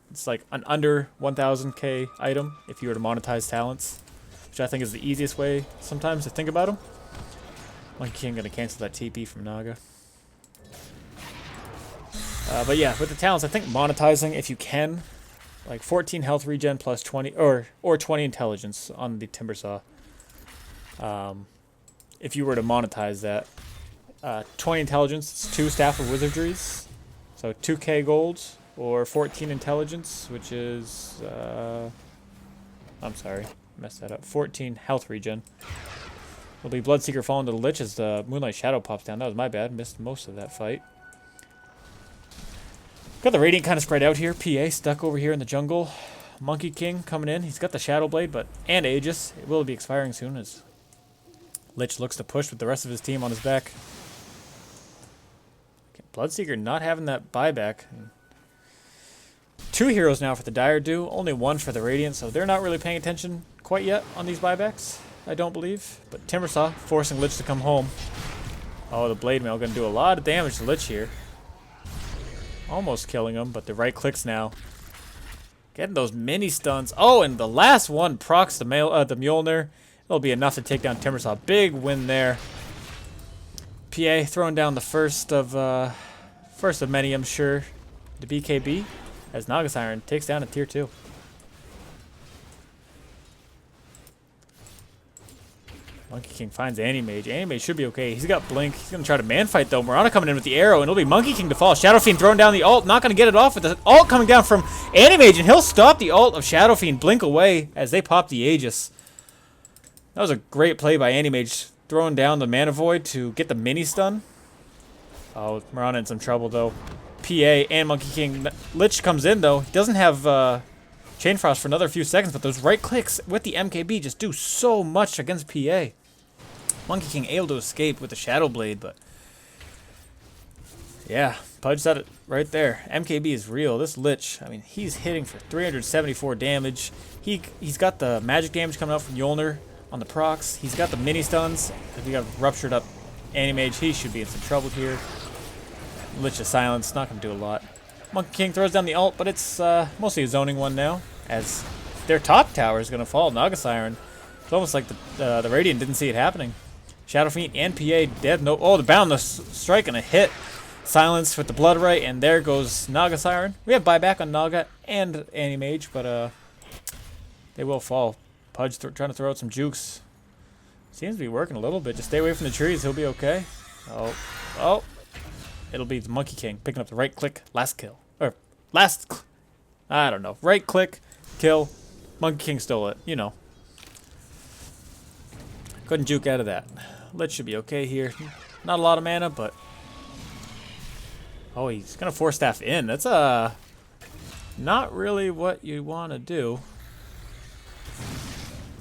it's like an under 1000k item if you were to monetize talents, which I think is the easiest way sometimes to think about them. Monkey King gonna cancel that TP from Naga. But yeah, with the talents, I think monetizing, if you can, like 14 health regen plus 20, or 20 intelligence on the Timbersaw. If you were to monetize that, 20 intelligence, it's 2 Staff of Wizardries, so 2k gold or 14 intelligence, which is, I'm sorry, messed that up. 14 health regen. It'll be Bloodseeker falling to the Lich as the Moonlight Shadow pops down. That was my bad. Missed most of that fight. Got the Radiant kind of spread out here. PA stuck over here in the jungle. Monkey King coming in. He's got the Shadow Blade, and Aegis. It will be expiring soon as Lich looks to push with the rest of his team on his back. Okay, Bloodseeker not having that buyback. 2 heroes now for the Dire Do. Only 1 for the Radiant, so they're not really paying attention quite yet on these buybacks, I don't believe. But Timbersaw forcing Lich to come home. Oh, the Blade Mail going to do a lot of damage to Lich here. Almost killing him, but the right clicks now. Getting those mini stuns. Oh, and the last one procs the Mjolnir. It'll be enough to take down Timbersaw. Big win there. PA throwing down the first of many, I'm sure. The BKB as Naga Siren takes down a tier 2. Monkey King finds Anti-Mage. Anti-Mage should be okay. He's got Blink. He's going to try to man-fight, though. Mirana coming in with the arrow, and it'll be Monkey King to fall. Shadow Fiend throwing down the ult. Not going to get it off with the ult coming down from Anti-Mage, and he'll stop the ult of Shadow Fiend. Blink away as they pop the Aegis. That was a great play by Anti-Mage, throwing down the Mana Void to get the mini-stun. Oh, Mirana in some trouble, though. PA and Monkey King. Lich comes in, though. He doesn't have Chain Frost for another few seconds, but those right clicks with the MKB just do so much against PA. Monkey King able to escape with the Shadow Blade, but yeah, Pudge said it right there. MKB is real. This Lich, I mean, he's hitting for 374 damage. He's got the magic damage coming out from Mjolnir on the procs. He's got the mini stuns. If we got ruptured up Anti-Mage, he should be in some trouble here. Lich is silenced, not going to do a lot. Monkey King throws down the ult, but it's mostly a zoning one now, as their top tower is going to fall. Naga Siren. It's almost like the Radiant didn't see it happening. Shadow Fiend and PA dead. No, oh, the Boundless Strike and a hit. Silence with the Blood Right, and there goes Naga Siren. We have buyback on Naga and Anti-Mage, but they will fall. Pudge trying to throw out some jukes. Seems to be working a little bit. Just stay away from the trees. He'll be okay. Oh. It'll be the Monkey King picking up the right click. Last kill. Or I don't know. Right click. Kill. Monkey King stole it. You know. Couldn't juke out of that. Lich should be okay here. Not a lot of mana, but... Oh, he's going to Force Staff in. That's not really what you want to do.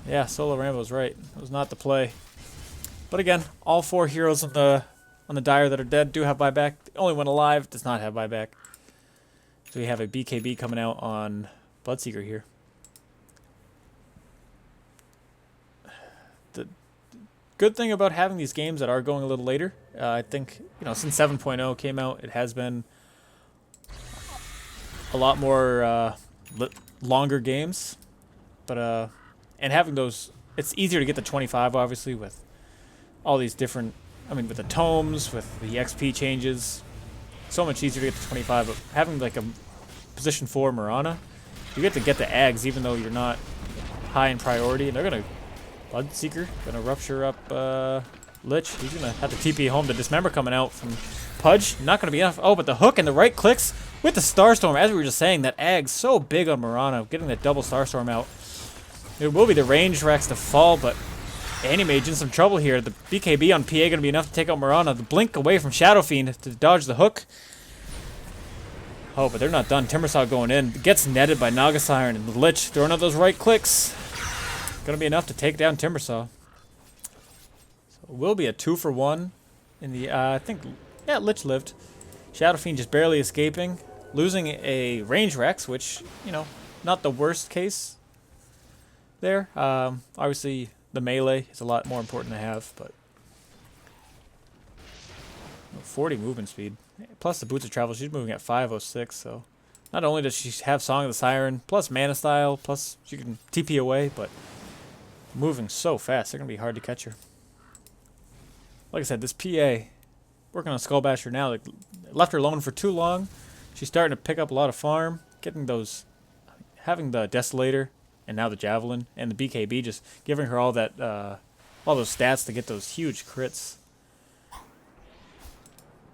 Yeah, Solo Rambo's right. It was not the play. But again, all 4 heroes on the Dire that are dead do have buyback. The only one alive does not have buyback. So we have a BKB coming out on Bloodseeker here. The good thing about having these games that are going a little later, I think, since 7.0 came out, it has been a lot more longer games. But and having those, it's easier to get to 25, obviously, with all these different, with the tomes, with the XP changes. So much easier to get to 25, but having like a position 4 Mirana, you get the Ags even though you're not high in priority, and they're going to Bloodseeker, going to rupture up Lich. He's going to have the TP home. The Dismember coming out from Pudge. Not going to be enough. Oh, but the hook and the right clicks with the Starstorm. As we were just saying, that Ag's so big on Mirana, getting that double Starstorm out. It will be the range racks to fall, but Anti-Mage in some trouble here. The BKB on PA going to be enough to take out Mirana. The blink away from Shadow Fiend to dodge the hook. Oh, but they're not done. Timbersaw going in. Gets netted by Naga Siren, and the Lich throwing out those right clicks. Going to be enough to take down Timbersaw. So it will be a 2-for-1 in the, I think, yeah, Lich lived. Shadow Fiend just barely escaping. Losing a range Rex, which, not the worst case there. Obviously, the melee is a lot more important to have, but 40 movement speed. Plus the Boots of Travel, she's moving at 506, so not only does she have Song of the Siren, plus Mana Style, plus she can TP away, but moving so fast, they're going to be hard to catch her. Like I said, this PA, working on Skull Basher now, left her alone for too long. She's starting to pick up a lot of farm, having the Desolator, and now the Javelin, and the BKB, just giving her all that, all those stats to get those huge crits.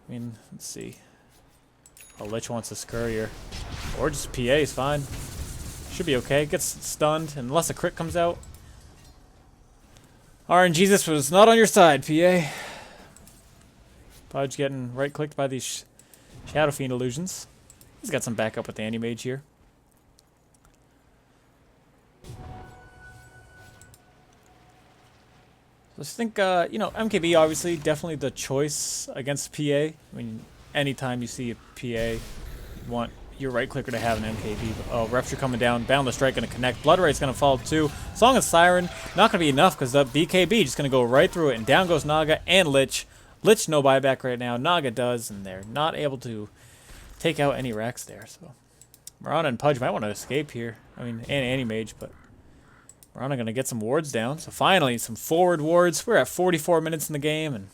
Let's see. Oh, Lich wants a Scurrier. Or just PA is fine. Should be okay. Gets stunned unless a crit comes out. RNGesus was not on your side, PA. Pudge getting right-clicked by these Shadow Fiend illusions. He's got some backup with the Anti-Mage here. So I think, you know, MKB obviously definitely the choice against PA. I mean, anytime you see a PA, you want your right clicker to have an MKB. Oh, Rupture coming down. Boundless Strike going to connect. Blood Rate's going to fall too. Song of Siren, not going to be enough because the BKB just going to go right through it. And down goes Naga and Lich. Lich no buyback right now. Naga does, and they're not able to take out any Rex there. So Mirana and Pudge might want to escape here. I mean, and Anti-Mage, but Mirana going to get some wards down. So finally, some forward wards. We're at 44 minutes in the game, and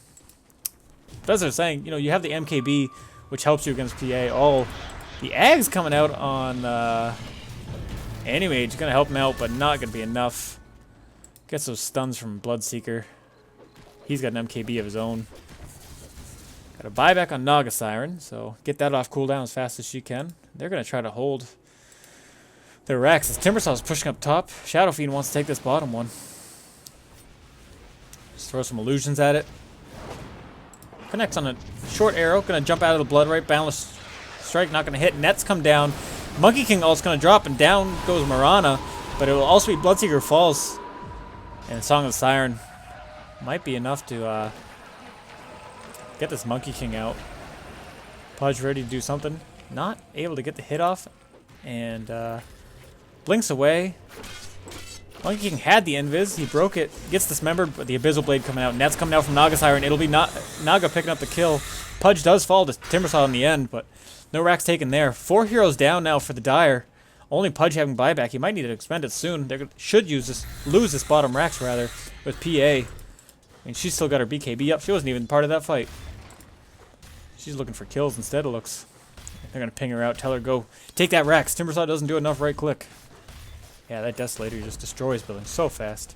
as they're saying, you know, you have the MKB, which helps you against PA. Oh, the Ag's coming out on Anti-Mage. Going to help him out, but not going to be enough. Gets those stuns from Bloodseeker. He's got an MKB of his own. Got a buyback on Naga Siren, so get that off cooldown as fast as she can. They're going to try to hold their Rex as Timbersaw's pushing up top. Shadow Fiend wants to take this bottom one. Just throw some illusions at it. Connects on a short arrow. Going to jump out of the Blood Right. Boundless Strike not going to hit. Nets come down. Monkey King ult's going to drop, and down goes Mirana. But it will also be Bloodseeker falls. And Song of the Siren might be enough to get this Monkey King out. Pudge ready to do something. Not able to get the hit off. And blinks away. Monkey King had the invis. He broke it. Gets dismembered, but the Abyssal Blade coming out. Net's coming out from Naga Siren. It'll be Naga picking up the kill. Pudge does fall to Timbersaw in the end, but no racks taken there. 4 heroes down now for the Dire. Only Pudge having buyback. He might need to expend it soon. They should lose this bottom racks rather with PA. I mean, she's still got her BKB up. She wasn't even part of that fight. She's looking for kills instead, it looks. They're going to ping her out, tell her, go take that Rex. Timbersaw doesn't do enough right click. Yeah, that Desolator just destroys buildings so fast.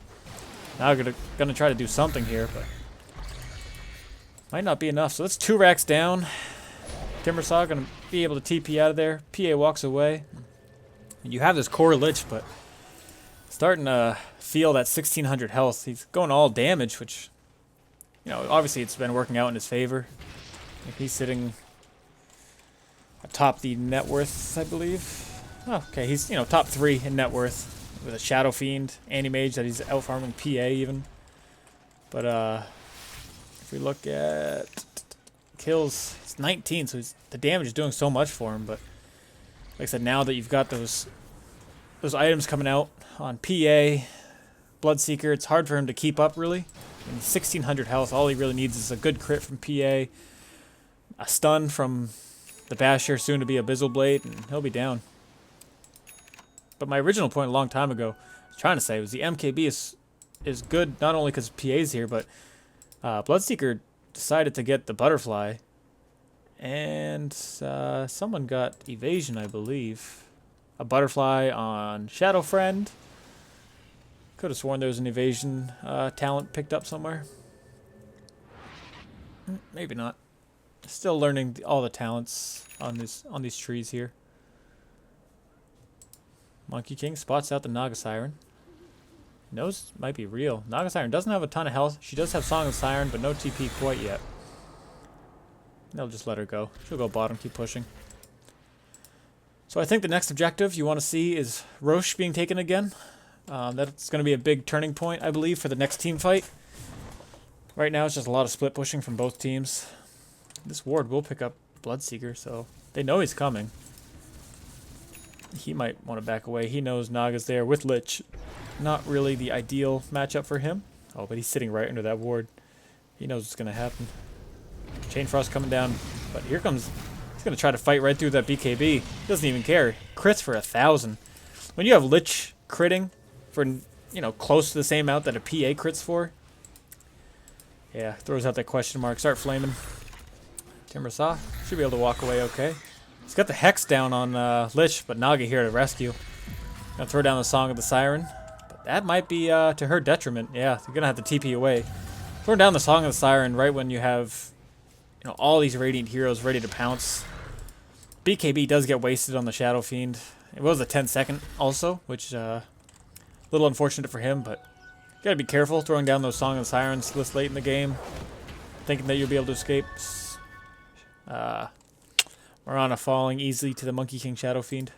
Now we're going to try to do something here, but might not be enough. So that's 2 racks down. Timbersaw going to be able to TP out of there. PA walks away. And you have this core Lich, but starting to feel that 1600 health. He's going all damage, which, you know, obviously it's been working out in his favor. If he's sitting atop the net worth, I believe. Oh, okay, he's, you know, top 3 in net worth with a Shadow Fiend, Anti-Mage that he's out farming PA even. But if we look at kills, it's 19, so the damage is doing so much for him. But like I said, now that you've got those items coming out on PA, Bloodseeker, it's hard for him to keep up really. I mean, 1600 health, all he really needs is a good crit from PA, a stun from the Basher, soon to be Abyssal Blade, and he'll be down. But my original point a long time ago, I was trying to say, was the MKB is good not only because PA's here, but Bloodseeker decided to get the Butterfly, and someone got Evasion, I believe. A Butterfly on Shadow Friend. Could have sworn there was an Evasion talent picked up somewhere. Maybe not. Still learning all the talents on these trees here. Monkey King spots out the Naga Siren. Knows it might be real. Naga Siren doesn't have a ton of health. She does have Song of Siren, but no TP quite yet. They'll just let her go. She'll go bottom, keep pushing. So I think the next objective you want to see is Roche being taken again. That's going to be a big turning point, I believe, for the next team fight. Right now it's just a lot of split pushing from both teams. This ward will pick up Bloodseeker, so they know he's coming. He might want to back away. He knows Naga's there with Lich. Not really the ideal matchup for him. Oh, but he's sitting right under that ward. He knows what's going to happen. Chain Frost coming down, but here comes... He's going to try to fight right through that BKB. He doesn't even care. Crits for 1,000. When you have Lich critting for, you know, close to the same amount that a PA crits for, yeah, throws out that question mark. Start flaming. Timbersaw should be able to walk away okay. He's got the Hex down on Lich, but Naga here to rescue. Gonna throw down the Song of the Siren. But that might be to her detriment. Yeah, they're gonna have to TP away. Throwing down the Song of the Siren right when you have, you know, all these Radiant heroes ready to pounce. BKB does get wasted on the Shadow Fiend. It was a 10-second also, which a little unfortunate for him, but gotta be careful throwing down those Song of the Sirens this late in the game, thinking that you'll be able to escape. Mirana falling easily to the Monkey King Shadow Fiend.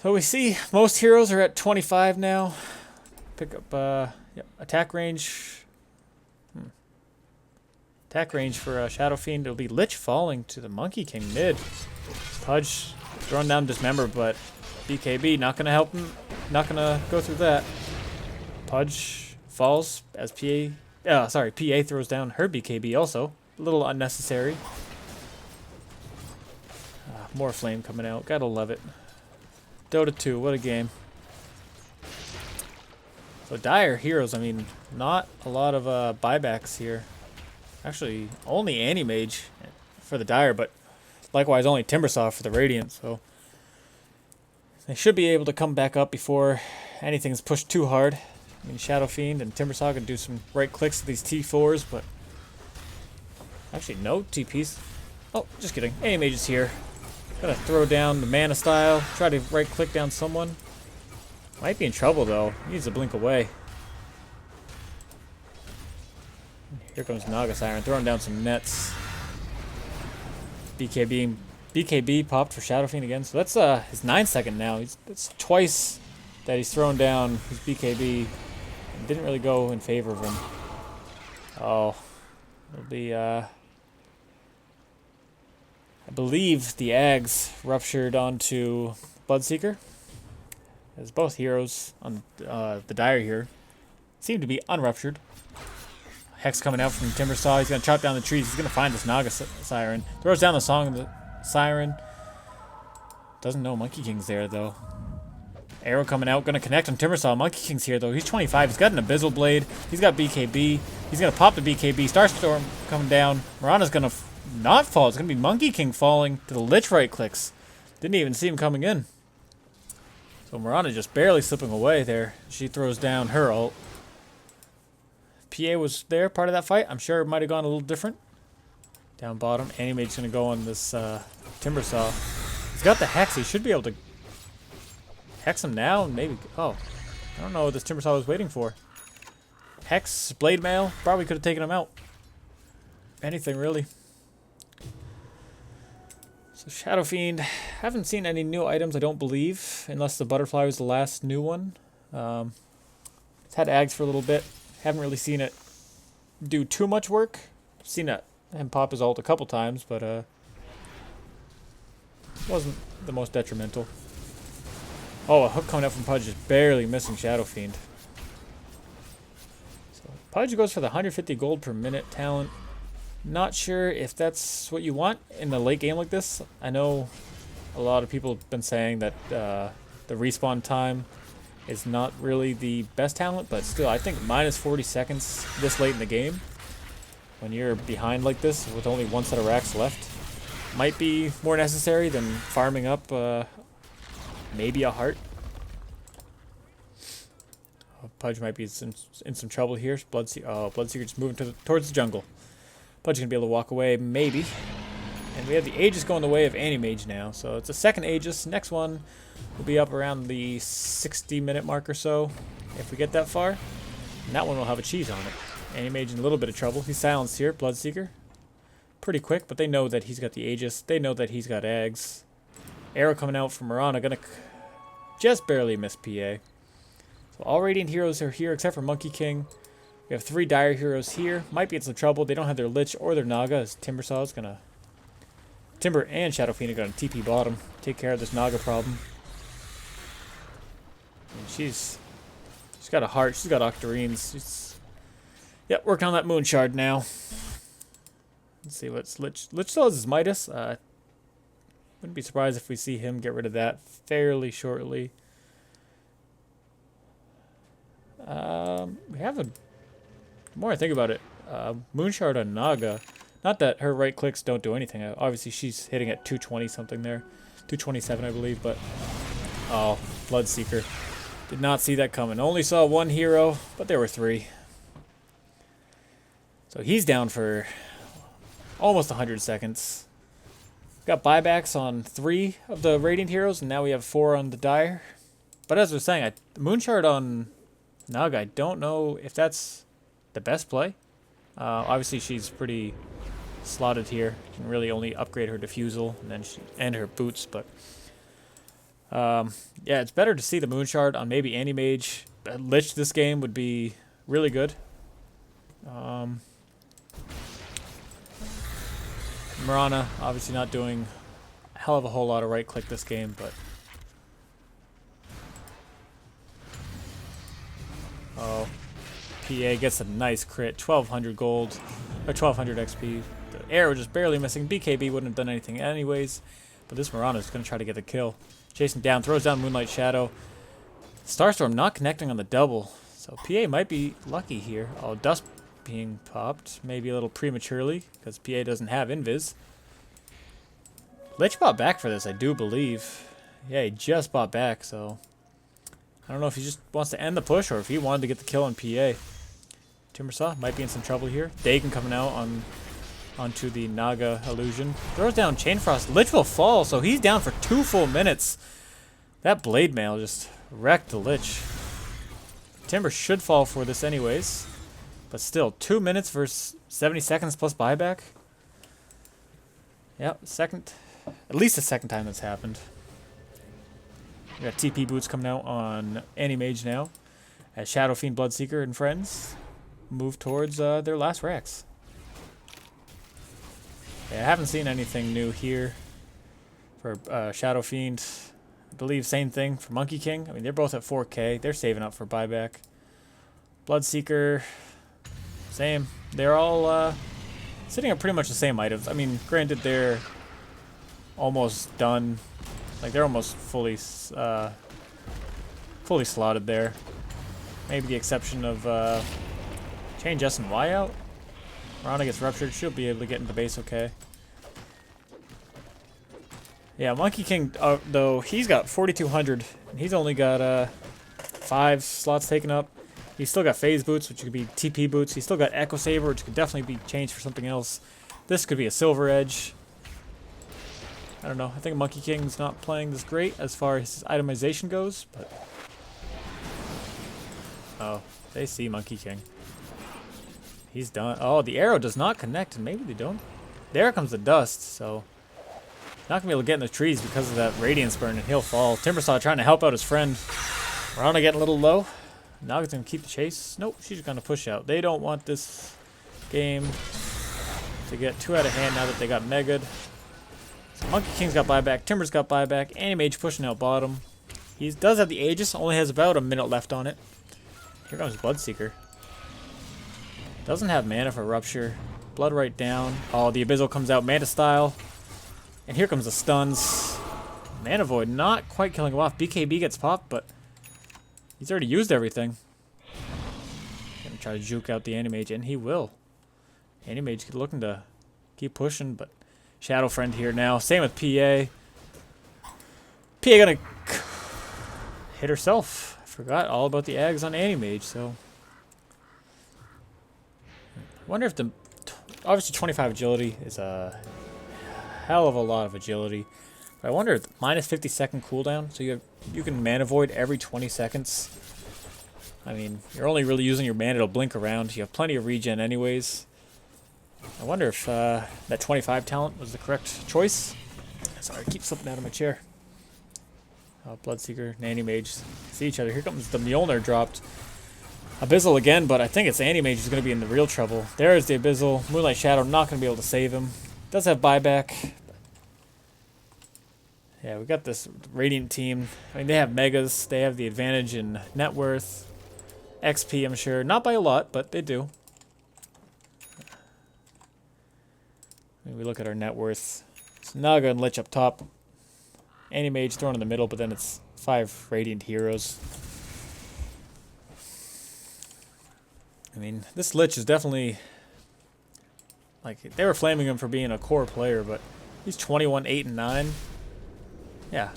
So we see most heroes are at 25 now. Pick up attack range. Attack range for Shadow Fiend. It'll be Lich falling to the Monkey King mid. Pudge throwing down Dismember, but BKB not gonna help him. Not gonna go through that. Pudge falls as PA throws down her BKB also. A little unnecessary. More flame coming out. Gotta love it. Dota 2, what a game. So Dire heroes, I mean, not a lot of buybacks here. Actually, only Anti-Mage for the Dire, but likewise only Timbersaw for the Radiant, so they should be able to come back up before anything's pushed too hard. I mean, Shadow Fiend and Timbersaw can do some right clicks to these T4s, but actually no TPs. Oh, just kidding. Anti-Mage is here. Gotta throw down the Mana Style, try to right click down someone. Might be in trouble though. He needs to blink away. Here comes Naga Siren, throwing down some nets. BKB popped for Shadow Fiend again. So that's his 9-second now. That's twice that he's thrown down his BKB. It didn't really go in favor of him. Oh, it'll be I believe the Ags ruptured onto Bloodseeker, as both heroes on the Dire here seem to be unruptured. Hex coming out from Timbersaw. He's going to chop down the trees. He's going to find this Naga Siren. Throws down the Song of the Siren. Doesn't know Monkey King's there, though. Arrow coming out. Going to connect on Timbersaw. Monkey King's here, though. He's 25. He's got an Abyssal Blade. He's got BKB. He's going to pop the BKB. Starstorm coming down. Mirana's going to not fall. It's going to be Monkey King falling to the Lich right clicks. Didn't even see him coming in. So Mirana just barely slipping away there. She throws down her ult. PA was there, part of that fight. I'm sure it might have gone a little different. Down bottom. Anti-Mage's going to go on this Timbersaw. He's got the Hex. He should be able to Hex him now. And maybe... Oh. I don't know what this Timbersaw was waiting for. Hex, Blade Mail. Probably could have taken him out. Anything, really. So Shadow Fiend. Haven't seen any new items, I don't believe. Unless the Butterfly was the last new one. It's had Ags for a little bit. Haven't really seen it do too much work. Seen him pop his ult a couple times, but wasn't the most detrimental. Oh, a hook coming up from Pudge is barely missing Shadow Fiend. So Pudge goes for the 150 gold per minute talent. Not sure if that's what you want in the late game like this. I know a lot of people have been saying that the respawn time is not really the best talent, but still, I think minus 40 seconds this late in the game, when you're behind like this with only one set of racks left, might be more necessary than farming up maybe a heart. Oh, Pudge might be in some trouble here. Bloodseeker just moving towards the jungle. Pudge gonna be able to walk away, maybe. And we have the Aegis going the way of Anti-Mage now, so it's a second Aegis. Next one will be up around the 60-minute mark or so, if we get that far. And that one will have a cheese on it. Anti-Mage in a little bit of trouble. He's silenced here, Bloodseeker. Pretty quick, but they know that he's got the Aegis. They know that he's got Ags. Arrow coming out from Mirana, gonna just barely miss PA. So all Radiant heroes are here except for Monkey King. We have 3 Dire heroes here. Might be in some trouble. They don't have their Lich or their Naga, as Timbersaw is gonna... Timber and Shadow Fiend are gonna TP bottom. Take care of this Naga problem. And she's got a heart. She's got Octarines. She's... Yep, working on that Moon Shard now. Let's see what's Lich. Lich still has his Midas. Wouldn't be surprised if we see him get rid of that fairly shortly. We have a... The more I think about it, Moonshard on Naga. Not that her right clicks don't do anything. Obviously, she's hitting at 220 something there. 227, I believe, but... Oh, Bloodseeker. Did not see that coming. Only saw one hero, but there were 3. So he's down for almost 100 seconds. Got buybacks on 3 of the Radiant heroes, and now we have 4 on the Dire. But as I was saying, Moonshard on Naga, I don't know if that's the best play. Obviously, she's pretty slotted here. You can really only upgrade her Diffusal and her boots, but yeah, it's better to see the Moonshard on maybe Anti-Mage. Lich this game would be really good. Mirana, obviously not doing a hell of a whole lot of right-click this game, but... Oh, PA gets a nice crit, 1200 gold, or 1200 XP. The arrow just barely missing. BKB wouldn't have done anything anyways, but this Mirana is going to try to get the kill. Chasing down, throws down Moonlight Shadow. Starstorm not connecting on the double, so PA might be lucky here. Oh, Dust being popped, maybe a little prematurely, because PA doesn't have Invis. Lich bought back for this, I do believe. Yeah, he just bought back, so... I don't know if he just wants to end the push or if he wanted to get the kill on PA. Timbersaw might be in some trouble here. Dagon coming out onto the Naga illusion. Throws down Chainfrost. Lich will fall, so he's down for 2 full minutes. That Blade Mail just wrecked the Lich. Timber should fall for this anyways. But still, 2 minutes versus 70 seconds plus buyback. Yep, at least the second time that's happened. We got TP boots coming out on Anti-Mage now, as Shadow Fiend, Bloodseeker, and friends move towards their last racks. Yeah, I haven't seen anything new here for Shadow Fiend. I believe same thing for Monkey King. I mean, they're both at 4K. They're saving up for buyback. Bloodseeker, same. They're all sitting at pretty much the same items. I mean, granted, they're almost done. Like, they're almost fully slotted there. Maybe the exception of change S and Y out. Mirana gets ruptured. She'll be able to get into base okay. Yeah, Monkey King, though, he's got 4,200. And he's only got 5 slots taken up. He's still got Phase Boots, which could be TP Boots. He's still got Echo Saber, which could definitely be changed for something else. This could be a Silver Edge. I don't know. I think Monkey King's not playing this great as far as his itemization goes, but... Oh, they see Monkey King. He's done. Oh, the arrow does not connect, and maybe they don't. There comes the dust, so... Not gonna be able to get in the trees because of that Radiance Burn, and he'll fall. Timbersaw trying to help out his friend. Mirana getting a little low. Naga's gonna keep the chase. Nope, she's gonna push out. They don't want this game to get too out of hand now that they got Mega'd. So Monkey King's got buyback, Timber's got buyback, Anti-Mage pushing out bottom. He does have the Aegis, only has about a minute left on it. Here comes Bloodseeker. Doesn't have mana for Rupture. Blood right down. Oh, the Abyssal comes out Manta style. And here comes the stuns. Mana Void not quite killing him off. BKB gets popped, but he's already used everything. Gonna try to juke out the Anti-Mage, and he will. Anti-Mage looking to keep pushing, but Shadow Friend here now. Same with PA. PA gonna hit herself. I forgot all about the Ags on Anti-Mage, so... I wonder if the... Obviously 25 agility is a hell of a lot of agility. But I wonder if minus 50 second cooldown, so you can mana void every 20 seconds. I mean, you're only really using your mana to blink around. You have plenty of regen anyways. I wonder if that 25 talent was the correct choice. Sorry, I keep slipping out of my chair. Bloodseeker and Anti-Mage see each other. Here comes the Mjolnir dropped. Abyssal again, but I think it's Anti-Mage who's going to be in the real trouble. There is the Abyssal. Moonlight Shadow not going to be able to save him. Does have buyback. Yeah, we got this Radiant team. I mean, they have Megas. They have the advantage in net worth. XP, I'm sure. Not by a lot, but they do. We look at our net worth. It's Naga and Lich up top. Anti-Mage thrown in the middle, but then it's 5 Radiant heroes. I mean, this Lich is definitely... Like, they were flaming him for being a core player, but he's 21, 8, and 9. Yeah.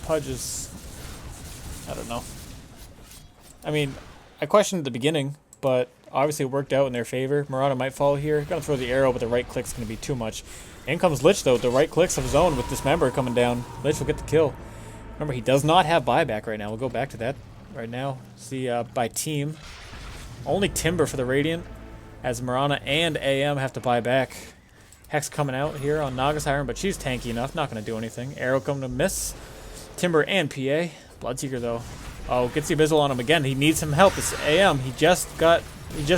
Pudge is... I don't know. I mean, I questioned at the beginning, but obviously worked out in their favor. Murata might fall here. Gonna throw the arrow, but the right click's gonna be too much. In comes Lich though, with the right clicks of his own with Dismember coming down. Lich will get the kill. Remember, he does not have buyback right now. We'll go back to that right now. See, by team. Only Timber for the Radiant, as Mirana and AM have to buy back. Hex coming out here on Naga Siren, but she's tanky enough. Not going to do anything. Arrow coming to miss. Timber and PA. Bloodseeker, though. Oh, gets the Abyssal on him again. He needs some help. This AM, he just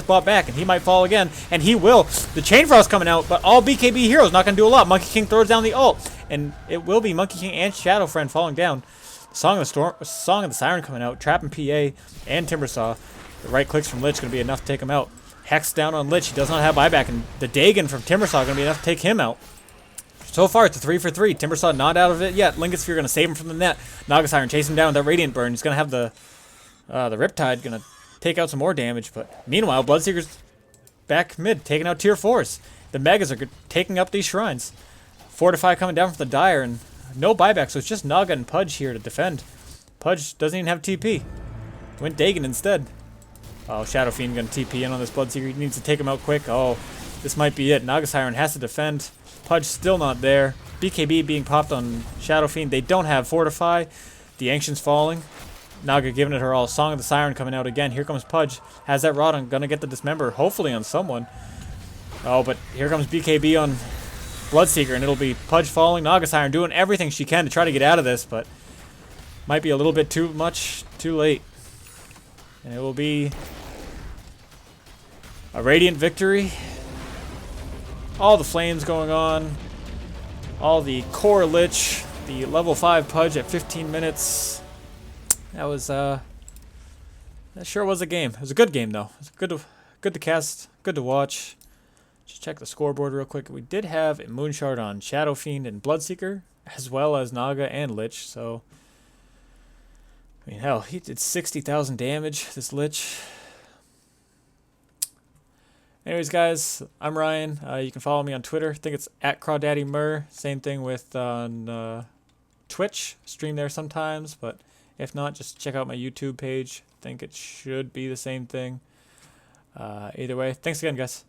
bought back, and he might fall again. And he will. The Chain Frost coming out, but all BKB heroes not going to do a lot. Monkey King throws down the ult. And it will be Monkey King and Shadow Friend falling down. Song of the Siren coming out. Trapping PA and Timbersaw. The right clicks from Lich going to be enough to take him out. Hex down on Lich. He does not have buyback. And the Dagon from Timbersaw going to be enough to take him out. So far, it's a 3 for 3. Timbersaw not out of it yet. Lingot Sphere going to save him from the net. Naga Siren chasing him down with that Radiant Burn. He's going to have the Riptide going to take out some more damage. But meanwhile, Bloodseeker's back mid, taking out tier 4s. The Megas are taking up these shrines. Fortify coming down from the Dire, and no buyback, so it's just Naga and Pudge here to defend. Pudge doesn't even have TP. Went Dagon instead. Oh, Shadow Fiend going to TP in on this Bloodseeker. He needs to take him out quick. Oh, this might be it. Naga Siren has to defend. Pudge still not there. BKB being popped on Shadow Fiend. They don't have Fortify. The Ancient's falling. Naga giving it her all. Song of the Siren coming out again. Here comes Pudge. Has that rod on. Gonna get the Dismember. Hopefully on someone. Oh, but here comes BKB on Bloodseeker, and it'll be Pudge falling. Naga Siren doing everything she can to try to get out of this, but might be a little bit too much, too late. And it will be a Radiant victory. All the flames going on. All the core Lich. The level 5 Pudge at 15 minutes. That was, that sure was a game. It was a good game, though. It was good to cast, good to watch. Just check the scoreboard real quick. We did have a Moonshard on Shadow Fiend and Bloodseeker, as well as Naga and Lich, so I mean, hell, he did 60,000 damage, this Lich. Anyways, guys, I'm Ryan. You can follow me on Twitter. I think it's @CrawdaddyMur. Same thing with on Twitch. Stream there sometimes, but if not, just check out my YouTube page. I think it should be the same thing. Either way, thanks again, guys.